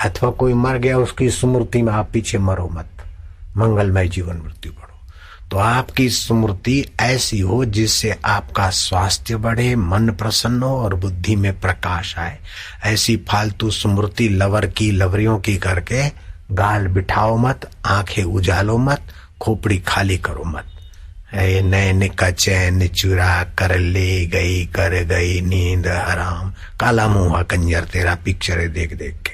अथवा कोई मर गया, उसकी स्मृति में आप पीछे मरो मत, मंगलमय जीवन मृत्यु पढ़ो। तो आपकी स्मृति ऐसी हो जिससे आपका स्वास्थ्य बढ़े, मन प्रसन्न हो और बुद्धि में प्रकाश आए। ऐसी फालतू स्मृति लवर की लवरियों की करके गाल बिठाओ मत, आंखें उजालो मत, खोपड़ी खाली करो मत। नैन का चैन चुरा कर ले गई, कर गई नींद हराम, काला मुंह कंजर तेरा पिक्चर देख देख के,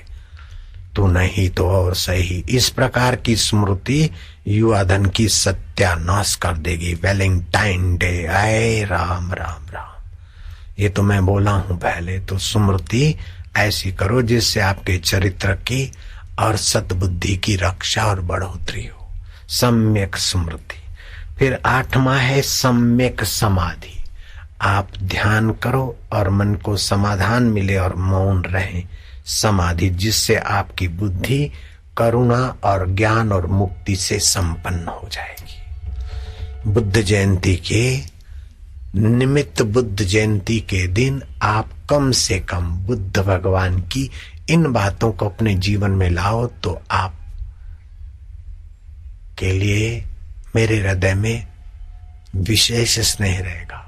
तू नहीं तो और सही। इस प्रकार की स्मृति युवा धन की सत्यानाश कर देगी। वैलेंटाइन डे आए, राम राम राम, ये तो मैं बोला हूं पहले। तो स्मृति ऐसी करो जिससे आपके चरित्र की और सद्बुद्धि की रक्षा और बढ़ोतरी हो, सम्यक स्मृति। फिर आठवां है सम्यक समाधि। आप ध्यान करो और मन को समाधान मिले और मौन रहे, समाधि, जिससे आपकी बुद्धि करुणा और ज्ञान और मुक्ति से संपन्न हो जाएगी। बुद्ध जयंती के निमित्त, बुद्ध जयंती के दिन आप कम से कम बुद्ध भगवान की इन बातों को अपने जीवन में लाओ, तो आप के लिए मेरे हृदय में विशेष स्नेह रहेगा।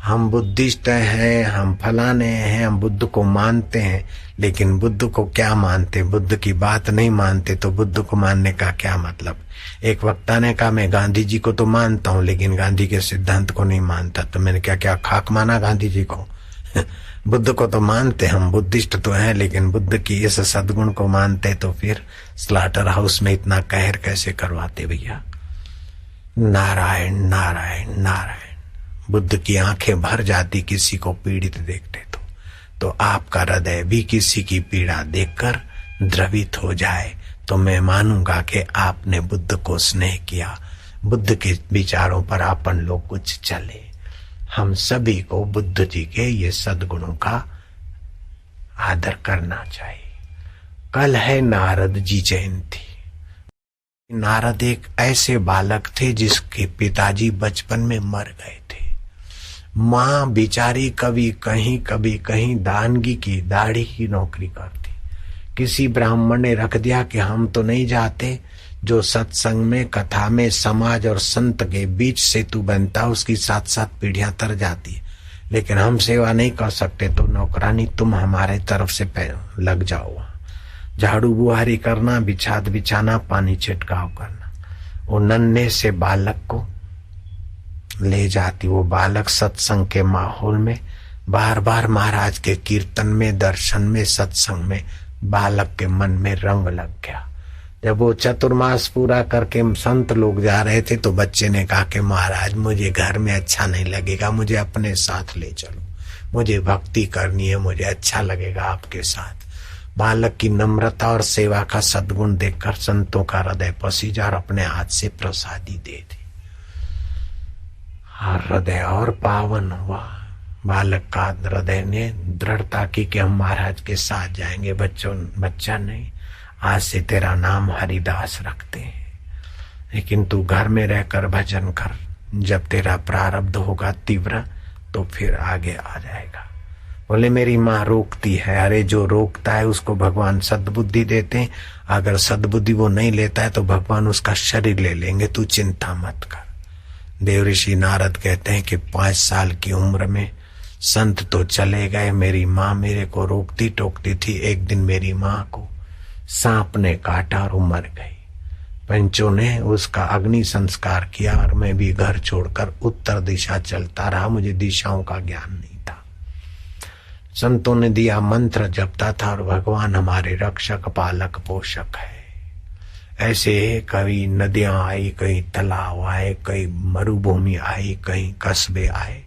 हम बुद्धिस्ट हैं, हम फलाने हैं, हम बुद्ध को मानते हैं, लेकिन बुद्ध को क्या मानते, बुद्ध की बात नहीं मानते, तो बुद्ध को मानने का क्या मतलब। एक वक्ता ने कहा मैं गांधी जी को तो मानता हूं लेकिन गांधी के सिद्धांत को नहीं मानता। तो मैंने क्या खाक माना गांधी जी को? बुद्ध को तो मानते, हम बुद्धिस्ट तो हैं, लेकिन बुद्ध की इस सद्गुण को मानते, तो फिर स्लाटर हाउस में इतना कहर कैसे करवाते भैया। नारायण नारायण नारायण। बुद्ध की आंखें भर जाती किसी को पीड़ित देखते तो आपका हृदय भी किसी की पीड़ा देखकर द्रवित हो जाए, तो मैं मानूंगा कि आपने बुद्ध को स्नेह किया, बुद्ध के विचारों पर अपन लोग कुछ चले। हम सभी को बुद्ध जी के ये सद्गुणों का आदर करना चाहिए। कल है नारद जी जयंती। नारद एक ऐसे बालक थे जिसके पिताजी बचपन में मर गए थे। माँ बिचारी कभी कहीं दानगी की दाढ़ी की नौकरी करती। किसी ब्राह्मण ने रख दिया कि हम तो नहीं जाते, जो सत्संग में कथा में समाज और संत के बीच सेतु बनता उसकी 7-7 पीढ़ियां तर जाती है, लेकिन हम सेवा नहीं कर सकते तो नौकरानी तुम हमारे तरफ से लग जाओ। झाड़ू बुहारी करना, बिछाद बिछाना, पानी छिड़काव करना। वो नन्हे से बालक को ले जाती। वो बालक सत्संग के माहौल में बार बार महाराज के कीर्तन में, दर्शन में, सत्संग में बालक के मन में रंग लग गया। जब वो चतुर्मास पूरा करके संत लोग जा रहे थे तो बच्चे ने कहा कि महाराज मुझे घर में अच्छा नहीं लगेगा, मुझे अपने साथ ले चलो, मुझे भक्ति करनी है, मुझे अच्छा लगेगा आपके साथ। बालक की नम्रता और सेवा का सद्गुण देखकर संतों का हृदय पसीजा और अपने हाथ से प्रसादी दे दी। हृदय और पावन हुआ। बालक का हृदय ने दृढ़ता की कि हम महाराज के साथ जाएंगे। बच्चा नहीं, आज से तेरा नाम हरिदास रखते हैं, लेकिन तू घर में रहकर भजन कर, जब तेरा प्रारब्ध होगा तीव्र तो फिर आगे आ जाएगा। बोले मेरी माँ रोकती है। अरे जो रोकता है उसको भगवान सद्बुद्धि देते हैं, अगर सद्बुद्धि वो नहीं लेता है तो भगवान उसका शरीर ले लेंगे, तू चिंता मत कर। देवऋषि नारद कहते हैं कि 5 साल की उम्र में संत तो चले गए, मेरी माँ मेरे को रोकती टोकती थी। एक दिन मेरी माँ को सांप ने काटा और मर गई। पंचों ने उसका अग्नि संस्कार किया और मैं भी घर छोड़कर उत्तर दिशा चलता रहा, मुझे दिशाओं का ज्ञान नहीं था। संतों ने दिया मंत्र जपता था और भगवान हमारे रक्षक पालक पोषक है। ऐसे कई नदियां आई, कई तालाब आए, कई मरुभूमि आई, कई कस्बे आए।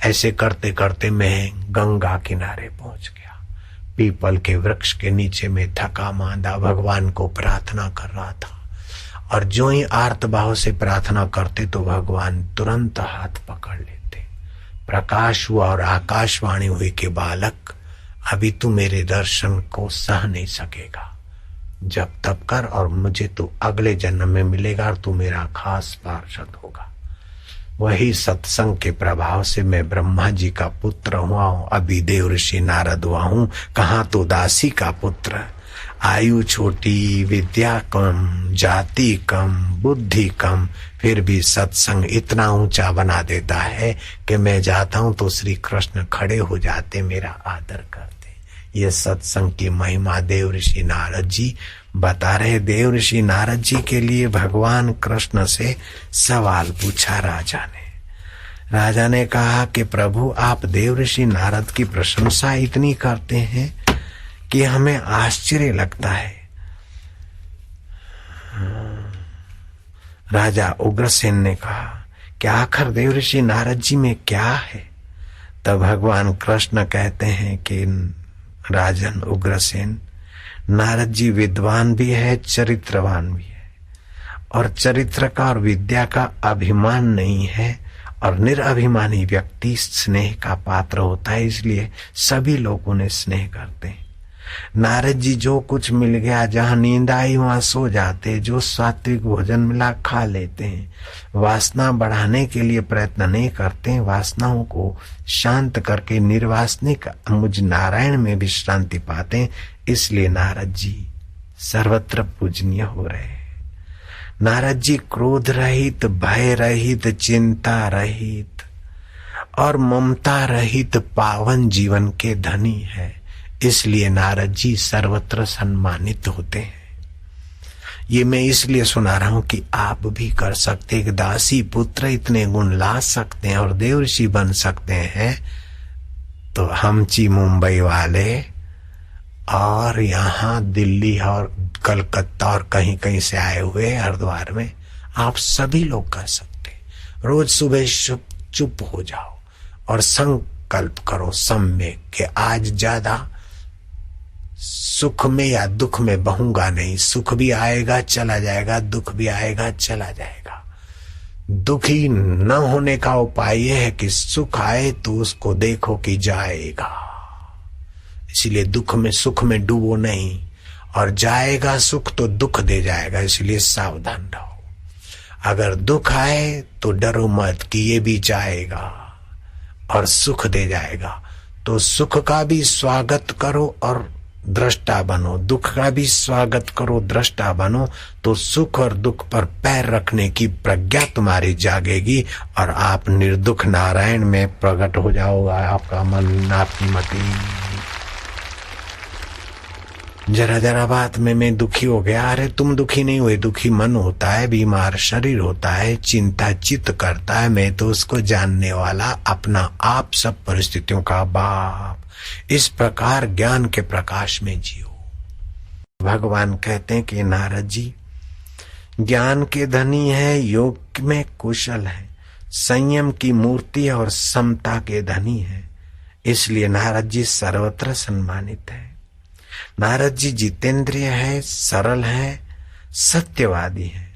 ऐसे करते करते मैं गंगा किनारे पहुंच गया। पीपल के वृक्ष के नीचे में थका मांदा भगवान को प्रार्थना कर रहा था, और जो ही आर्त भाव से प्रार्थना करते तो भगवान तुरंत हाथ पकड़ लेते। प्रकाश हुआ और आकाशवाणी हुई कि बालक अभी तू मेरे दर्शन को सह नहीं सकेगा, जब तब कर और मुझे तू अगले जन्म में मिलेगा और तू मेरा खास पार्षद होगा। वही सत्संग के प्रभाव से मैं ब्रह्मा जी का पुत्र हुआ हूं, अभी देव ऋषि नारद हुआ हूं। कहाँ तो दासी का पुत्र। आयु छोटी, विद्या कम, जाति कम, बुद्धि कम, फिर भी सत्संग इतना ऊंचा बना देता है कि मैं जाता हूं तो श्री कृष्ण खड़े हो जाते, मेरा आदर करते। ये सत्संग की महिमा देव ऋषि नारद जी बता रहे। देव ऋषि नारद जी के लिए भगवान कृष्ण से सवाल पूछा राजा ने। राजा ने कहा कि प्रभु आप देव ऋषि नारद की प्रशंसा इतनी करते हैं कि हमें आश्चर्य लगता है। राजा उग्रसेन ने कहा कि आखिर देव ऋषि नारद जी में क्या है? तब भगवान कृष्ण कहते हैं कि राजन उग्रसेन, नारद जी विद्वान भी है, चरित्रवान भी है, और चरित्र का और विद्या का अभिमान नहीं है, और निरअभिमानी व्यक्ति स्नेह का पात्र होता है, इसलिए सभी लोग उन्हें स्नेह करते हैं। नारद जी जो कुछ मिल गया, जहां नींद आई वहां सो जाते, जो सात्विक भोजन मिला खा लेते हैं। वासना बढ़ाने के लिए प्रयत्न नहीं करते, वासनाओं को शांत करके निर्वासनिक मुझ नारायण में विश्रांति पाते। इसलिए नारद जी सर्वत्र पूजनीय हो रहे हैं। नारद जी क्रोध रहित, भय रहित, चिंता रहित और ममता रहित पावन जीवन के धनी है। इसलिए नारद जी सर्वत्र सम्मानित होते हैं। ये मैं इसलिए सुना रहा हूं कि आप भी कर सकते। एक दासी पुत्र इतने गुण ला सकते हैं और देवर्षि बन सकते हैं, तो हमची मुंबई वाले और यहाँ दिल्ली और कलकत्ता और कहीं कहीं से आए हुए हरिद्वार में आप सभी लोग कर सकते। रोज सुबह चुप हो जाओ और संकल्प करो सम्यक कि आज ज्यादा सुख में या दुख में बहूंगा नहीं। सुख भी आएगा चला जाएगा, दुख भी आएगा चला जाएगा। दुखी न होने का उपाय यह है कि सुख आए तो उसको देखो कि जाएगा, इसलिए दुख में सुख में डूबो नहीं, और जाएगा सुख तो दुख दे जाएगा, इसलिए सावधान रहो। अगर दुख आए तो डरो मत कि ये भी जाएगा, और सुख दे जाएगा। तो सुख का भी स्वागत करो और दृष्टा बनो, दुख का भी स्वागत करो, दृष्टा बनो, तो सुख और दुख पर पैर रखने की प्रज्ञा तुम्हारी जागेगी और आप निर्दुख नारायण में प्रकट हो जाओगा। आपका मन, आपकी मति। जरा जरा बात में मैं दुखी हो गया, अरे तुम दुखी नहीं हुए, दुखी मन होता है, बीमार शरीर होता है, चिंता चित्त करता है, मैं तो उसको जानने वाला, अपना आप सब परिस्थितियों का बाप। इस प्रकार ज्ञान के प्रकाश में जियो। भगवान कहते हैं कि नारद जी ज्ञान के धनी है, योग में कुशल है, संयम की मूर्ति और समता के धनी है, इसलिए नारद जी सर्वत्र सम्मानित है। नारद जी जितेंद्रिय है, सरल है, सत्यवादी है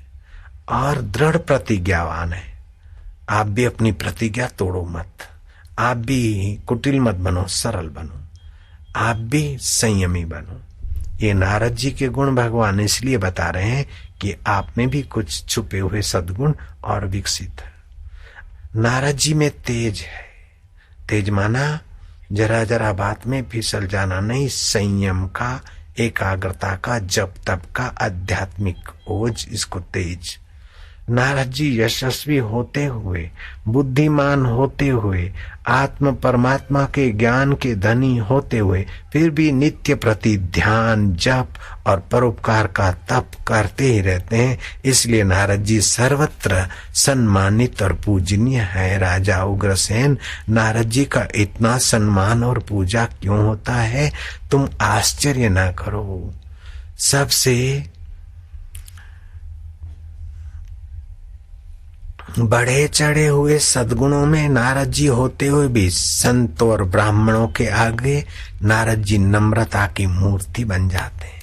और दृढ़ प्रतिज्ञावान है। आप भी अपनी प्रतिज्ञा तोड़ो मत, आप भी कुटिल मत बनो, सरल बनो, आप भी संयमी बनो। ये नारद जी के गुण भगवान इसलिए बता रहे हैं कि आप में भी कुछ छुपे हुए सद्गुण और विकसित है। नारद जी में तेज है, तेज माना जरा जरा बात में फिसल जाना नहीं, संयम का, एकाग्रता का, जप तप का, आध्यात्मिक ओज, इसको तेज। नारद जी यशस्वी होते हुए, बुद्धिमान होते हुए, आत्म परमात्मा के ज्ञान के धनी होते हुए, फिर भी नित्य प्रति ध्यान, जप और परोपकार का तप करते ही रहते हैं। इसलिए नारद जी सर्वत्र सम्मानित और पूजनीय है। राजा उग्रसेन, नारद जी का इतना सम्मान और पूजा क्यों होता है? तुम आश्चर्य न करो। सबसे बढ़े चढ़े हुए सद्गुणों में नारद जी होते हुए भी संतों और ब्राह्मणों के आगे नारद जी नम्रता की मूर्ति बन जाते हैं।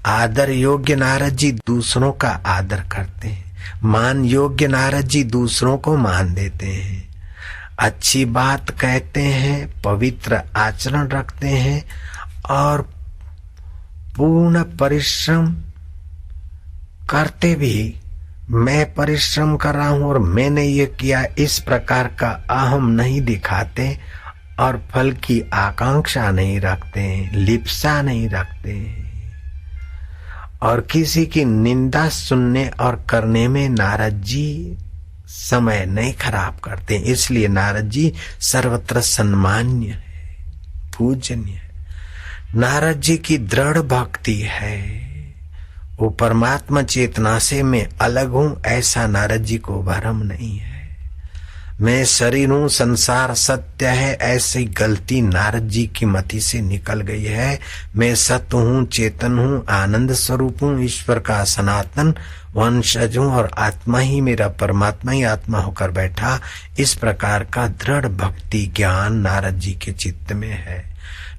आदर योग्य नारद जी दूसरों का आदर करते हैं, मान योग्य नारद जी दूसरों को मान देते हैं, अच्छी बात कहते हैं, पवित्र आचरण रखते हैं और पूर्ण परिश्रम करते भी, मैं परिश्रम कर रहा हूं और मैंने ये किया, इस प्रकार का अहम नहीं दिखाते और फल की आकांक्षा नहीं रखते, लिप्सा नहीं रखते और किसी की निंदा सुनने और करने में नारद जी समय नहीं खराब करते। इसलिए नारद जी सर्वत्र सम्मान्य है, पूजनीय है। नारद जी की दृढ़ भक्ति है, वो परमात्मा चेतना से मैं अलग हूं ऐसा नारद जी को भ्रम नहीं है। मैं शरीर हूं, संसार सत्य है, ऐसी गलती नारद जी की मति से निकल गई है। मैं सत्य हूं, चेतन हूं, आनंद स्वरूप हूं, ईश्वर का सनातन वंशज हूं और आत्मा ही मेरा परमात्मा ही आत्मा होकर बैठा। इस प्रकार का दृढ़ भक्ति ज्ञान नारद जी के चित्त में है।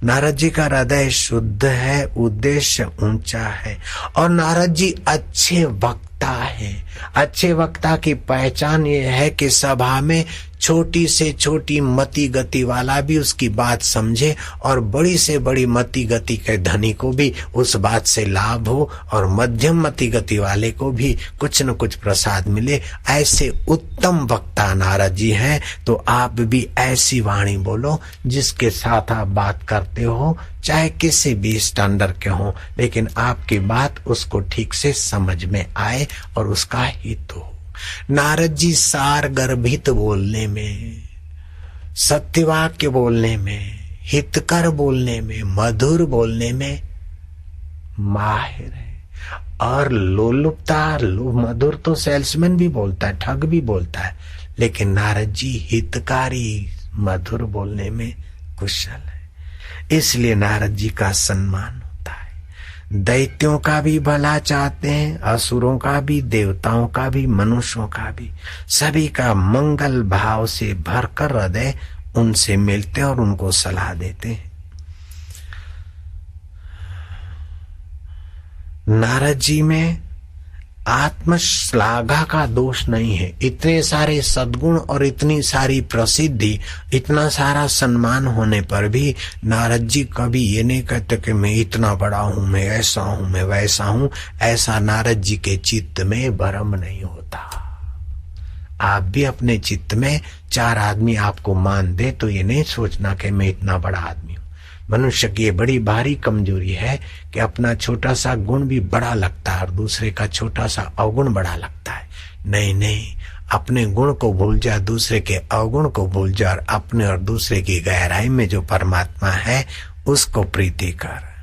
नारद जी का हृदय शुद्ध है, उद्देश्य ऊंचा है और नारद जी अच्छे वक्ता है। अच्छे वक्ता की पहचान ये है कि सभा में छोटी से छोटी मति गति वाला भी उसकी बात समझे और बड़ी से बड़ी मति गति के धनी को भी उस बात से लाभ हो और मध्यम मति गति वाले को भी कुछ न कुछ प्रसाद मिले। ऐसे उत्तम वक्ता नारद जी हैं। तो आप भी ऐसी वाणी बोलो जिसके साथ आप बात करते हो, चाहे किसी भी स्टैंडर्ड के हो, लेकिन आपकी बात उसको ठीक से समझ में आए और उसका हित हो। नारद जी सार गर्भित बोलने में, सत्यवाक्य बोलने में, हितकर बोलने में, मधुर बोलने में माहिर है। और लोलुपता, मधुर तो सेल्समैन भी बोलता है, ठग भी बोलता है, लेकिन नारद जी हितकारी मधुर बोलने में कुशल है। इसलिए नारद जी का सम्मान होता है। दैत्यों का भी भला चाहते हैं, असुरों का भी, देवताओं का भी, मनुष्यों का भी, सभी का मंगल भाव से भरकर हृदय उनसे मिलते और उनको सलाह देते हैं। नारद जी में आत्मश्लाघा का दोष नहीं है। इतने सारे सद्गुण और इतनी सारी प्रसिद्धि, इतना सारा सम्मान होने पर भी नारद जी कभी ये नहीं कहते कि मैं इतना बड़ा हूं, मैं ऐसा हूं, मैं वैसा हूं। ऐसा नारद जी के चित्त में भ्रम नहीं होता। आप भी अपने चित्त में 4 आदमी आपको मान दे तो ये नहीं सोचना कि मैं इतना बड़ा आदमी हूं। मनुष्य की ये बड़ी भारी कमजोरी है कि अपना छोटा सा गुण भी बड़ा लगता है और दूसरे का छोटा सा अवगुण बड़ा लगता है। नहीं नहीं, अपने गुण को भूल जा, दूसरे के अवगुण को भूल जा और अपने और दूसरे की गहराई में जो परमात्मा है उसको प्रीति कर।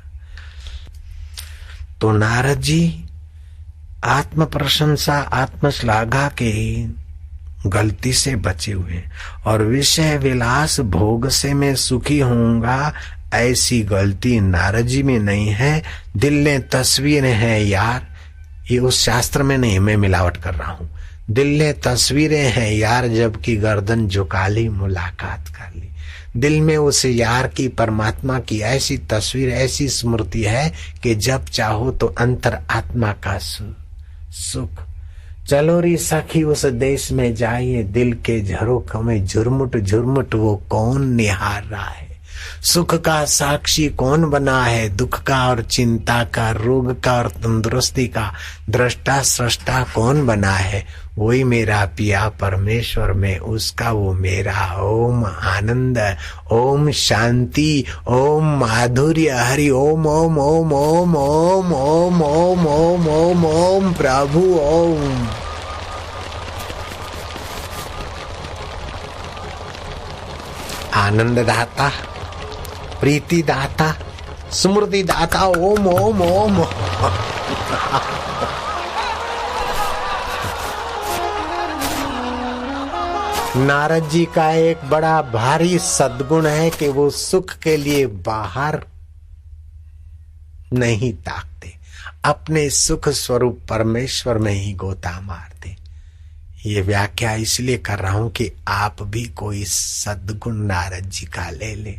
तो नारद जी आत्म प्रशंसा आत्म श्लाघा के गलती से बचे हुए और विषय विलास भोग से मैं सुखी होऊंगा, ऐसी गलती नारद जी में नहीं है। दिल ने तस्वीरें हैं यार, ये उस शास्त्र में नहीं, मैं मिलावट कर रहा हूं। दिल ने तस्वीरें हैं यार, जबकि गर्दन झुका ली मुलाकात कर ली। दिल में उस यार की परमात्मा की ऐसी तस्वीर ऐसी स्मृति है कि जब चाहो तो अंतर आत्मा का सुख। चलो री सखी उस देश में जाइए, दिल के झरोखों में झुरमुट झुरमुट वो कौन निहार रहा है। सुख का साक्षी कौन बना है, दुख का और चिंता का, रोग का और तंदुरुस्ती का दृष्टा सृष्टा कौन बना है। वही मेरा पिया परमेश्वर में, उसका वो मेरा। ओम आनंद, ओम शांति, ओम माधुर्य, हरि ओम ओम ओम ओम ओम ओम ओम ओम ओम ओम प्रभु ओम। आनंद दाता, प्रीति दाता, स्मृति दाता, ओम ओम ओम। नारद जी का एक बड़ा भारी सद्गुण है कि वो सुख के लिए बाहर नहीं ताकते, अपने सुख स्वरूप परमेश्वर में ही गोता मारते। ये व्याख्या इसलिए कर रहा हूं कि आप भी कोई सद्गुण नारद जी का ले ले।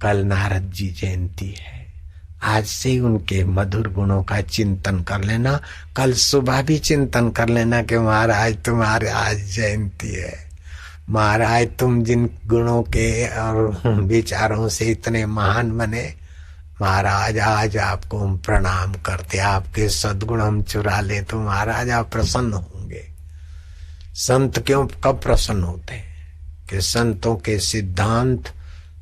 कल नारद जी जयंती है, आज से ही उनके मधुर गुणों का चिंतन कर लेना। कल सुबह भी चिंतन कर लेना कि महाराज तुम्हारे आज जयंती है। महाराज तुम जिन गुणों के और विचारों से इतने महान बने, महाराज आज आपको हम प्रणाम करते। आपके सद्गुण हम चुरा ले तो महाराज आप प्रसन्न होंगे। संत क्यों कब प्रसन्न होते हैं कि संतों के सिद्धांत,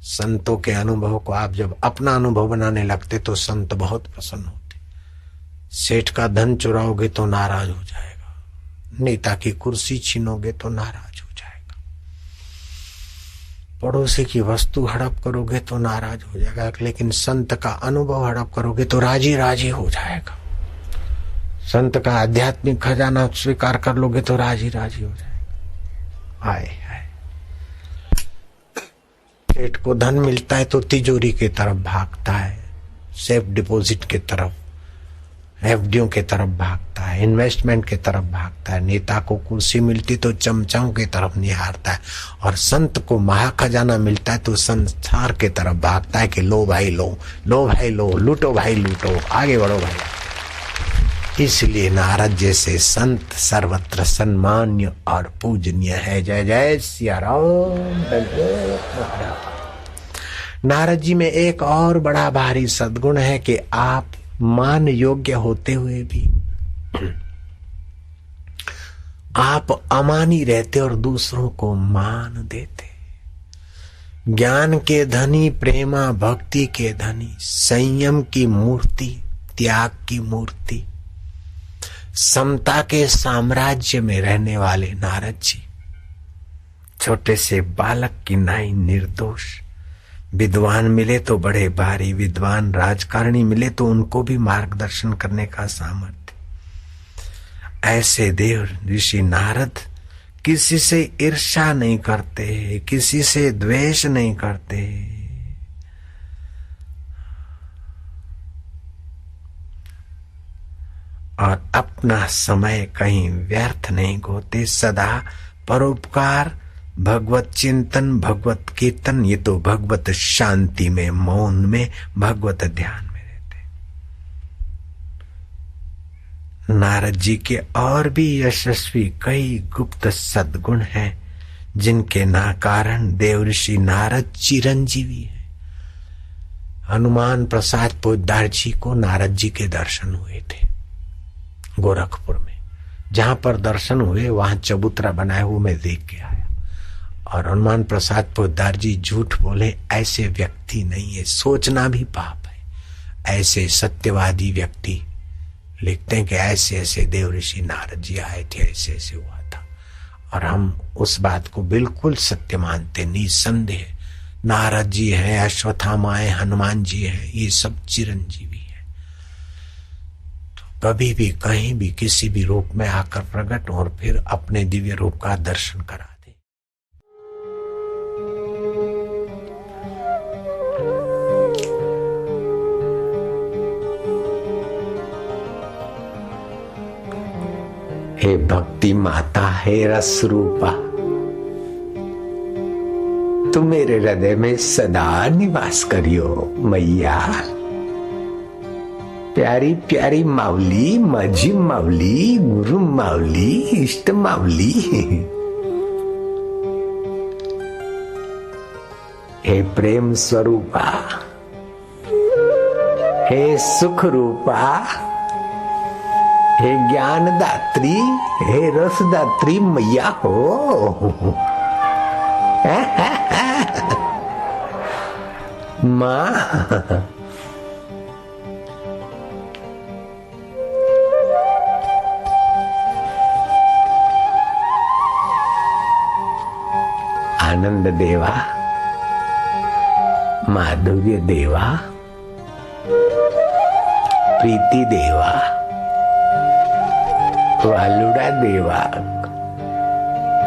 संतों के अनुभव को आप जब अपना अनुभव बनाने लगते तो संत बहुत प्रसन्न होते। सेठ का धन चुराओगे तो नाराज हो जाएगा, नेता की कुर्सी छीनोगे तो नाराज हो जाएगा, पड़ोसी की वस्तु हड़प करोगे तो नाराज हो जाएगा, लेकिन संत का अनुभव हड़प करोगे तो राजी राजी हो जाएगा। संत का आध्यात्मिक खजाना स्वीकार कर लोगे तो राजी राजी हो जाएगा। आए हाय, सेठ को धन मिलता है तो तिजोरी की तरफ भागता है, सेफ डिपॉजिट की तरफ, एफडीओ की तरफ भागता है, इन्वेस्टमेंट की तरफ भागता है। नेता को कुर्सी मिलती तो चमचाओं की तरफ निहारता है, और संत को महाखजाना मिलता है तो संसार की तरफ भागता है कि लो भाई लो, लो भाई लो, लूटो भाई लूटो, आगे बढ़ो भाई। इसलिए नारद जैसे संत सर्वत्र सम्मान्य और पूजनीय है। जय जय सिया राम। नारद जी में एक और बड़ा भारी सद्गुण है कि आप मान योग्य होते हुए भी आप अमानी रहते और दूसरों को मान देते। ज्ञान के धनी, प्रेमा भक्ति के धनी, संयम की मूर्ति, त्याग की मूर्ति, समता के साम्राज्य में रहने वाले नारद जी छोटे से बालक की नाई निर्दोष। विद्वान मिले तो बड़े भारी, विद्वान राजकारणी मिले तो उनको भी मार्गदर्शन करने का सामर्थ्य। ऐसे देव ऋषि नारद किसी से ईर्ष्या नहीं करते, किसी से द्वेष नहीं करते। और अपना समय कहीं व्यर्थ नहीं गोते, सदा परोपकार, भगवत चिंतन, भगवत कीर्तन, ये तो भगवत शांति में, मौन में, भगवत ध्यान में रहते। नारद जी के और भी यशस्वी कई गुप्त सद्गुण हैं जिनके ना कारण देवऋषि नारद चिरंजीवी है। हनुमान प्रसाद पोद्दार जी को नारद जी के दर्शन हुए थे गोरखपुर में। जहां पर दर्शन हुए वहां चबूतरा बनाया हुआ मैं देख के आया। और हनुमान प्रसाद पोद्दार जी झूठ बोले ऐसे व्यक्ति नहीं है, सोचना भी पाप है। ऐसे सत्यवादी व्यक्ति लिखते हैं कि ऐसे ऐसे देव ऋषि नारद जी आए थे, ऐसे ऐसे हुआ था। और हम उस बात को बिल्कुल सत्य मानते निसंदेह। नारद जी हैं, अश्वत्थामा है, हनुमान जी हैं, ये सब चिरंजीवी हैं। तो कभी भी कहीं भी किसी भी रूप में आकर प्रकट और फिर अपने दिव्य रूप का दर्शन करा दे। हे भक्ति माता, हे रस रूपा, तू मेरे हृदय में सदा निवास करियो मैया। प्यारी प्यारी मावली, माझी मावली, गुरु मावली, इष्ट मावली। हे प्रेम स्वरूपा, हे सुख रूपा, हे ज्ञान दात्री, हे रस दात्री मैया हो। माँ आनंद देवा, माधुर्य देवा, प्रीति देवा, वालुड़ा देवा,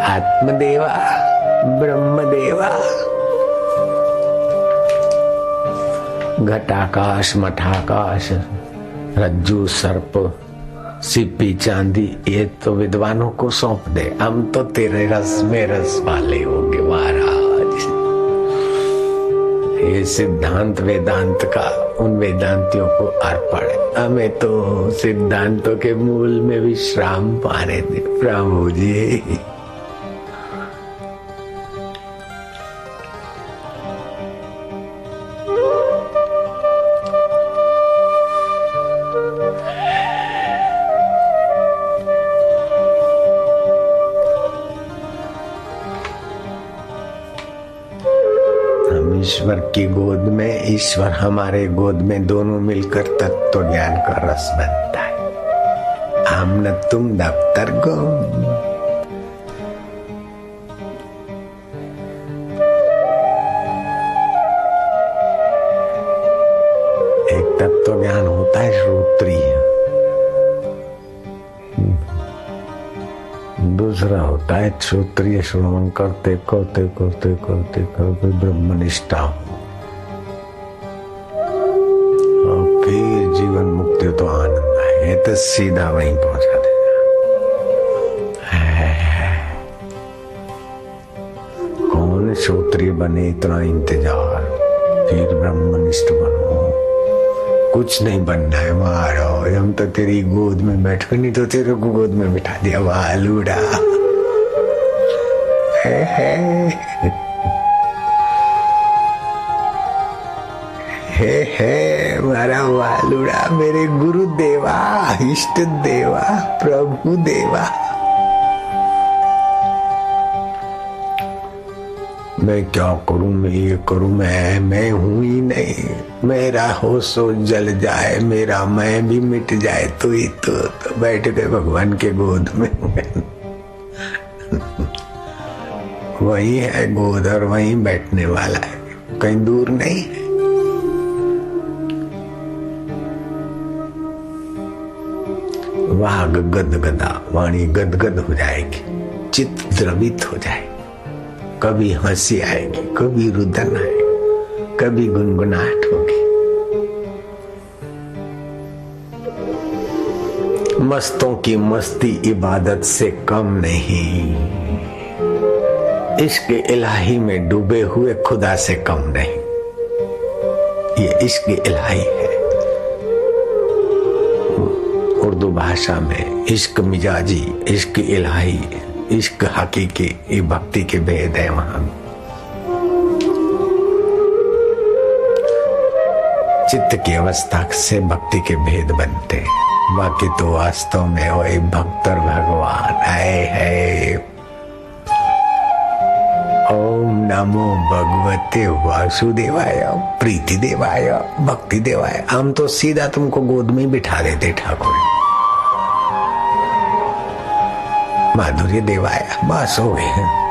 आत्मदेवा, ब्रह्मदेवा, घटाकाश, मठाकाश, रज्जू, सर्प, सिप्पी, चांदी, ये तो विद्वानों को सौंप दे। हम तो तेरे रस में रस वाले होंगे महाराज। ये सिद्धांत वेदांत का उन वेदांतियों को अर्पण है। हमें तो सिद्धांतों के मूल में विश्राम पाने दे प्रभु जी। ईश्वर की गोद में, ईश्वर हमारे गोद में, दोनों मिलकर तत्व ज्ञान का रस बनता है। हम न तुम दफ्तर गो। एक तत्व ज्ञान होता है श्रोत्रिय, दूसरा होता है श्रोत्रिय श्रवण करते करते करते करते करते ब्रह्मनिष्ठा हो और फिर जीवन मुक्ति तो आनंद है, तो सीधा वहीं पहुंचा देगा। कौन श्रोत्रिय बने इतना इंतजार, फिर ब्रह्मनिष्ठ बनो। कुछ नहीं बनना है मारो, हम तो तेरी गोद में बैठ कर, नहीं तो तेरे को गोद में बिठा दिया वालूड़ा। हे मारा वालूड़ा, मेरे गुरु देवा, इष्ट देवा, प्रभु देवा। मैं क्या करूं, मैं ये करूं, मैं हूं ही नहीं। मेरा होश जल जाए, मेरा मैं भी मिट जाए तो ही तो बैठ गए भगवान के गोद में। वही है गोद और वही बैठने वाला है, कहीं दूर नहीं है। वाग गदगदा, वाणी गदगद हो जाएगी, चित्त द्रवित हो जाएगी। कभी हंसी आएगी, कभी रुदन आएगी, कभी गुनगुनाहट होगी। मस्तों की मस्ती इबादत से कम नहीं, इश्क इलाही में डूबे हुए खुदा से कम नहीं। ये इश्क इलाही है। उर्दू भाषा में इश्क मिजाजी, इश्क इलाही, इश्क हकीकी, ये भक्ति के भेद है। वहां चित्त की अवस्था से भक्ति के भेद बनते हैं। बाकी तो वास्तव में वही भक्त और भगवान है। ओम नमो भगवते वासुदेवाय प्रीति देवाय भक्ति देवाय। हम तो सीधा तुमको गोद में बिठा देते ठाकुर, माधुर्य देवाय, बस हो गए।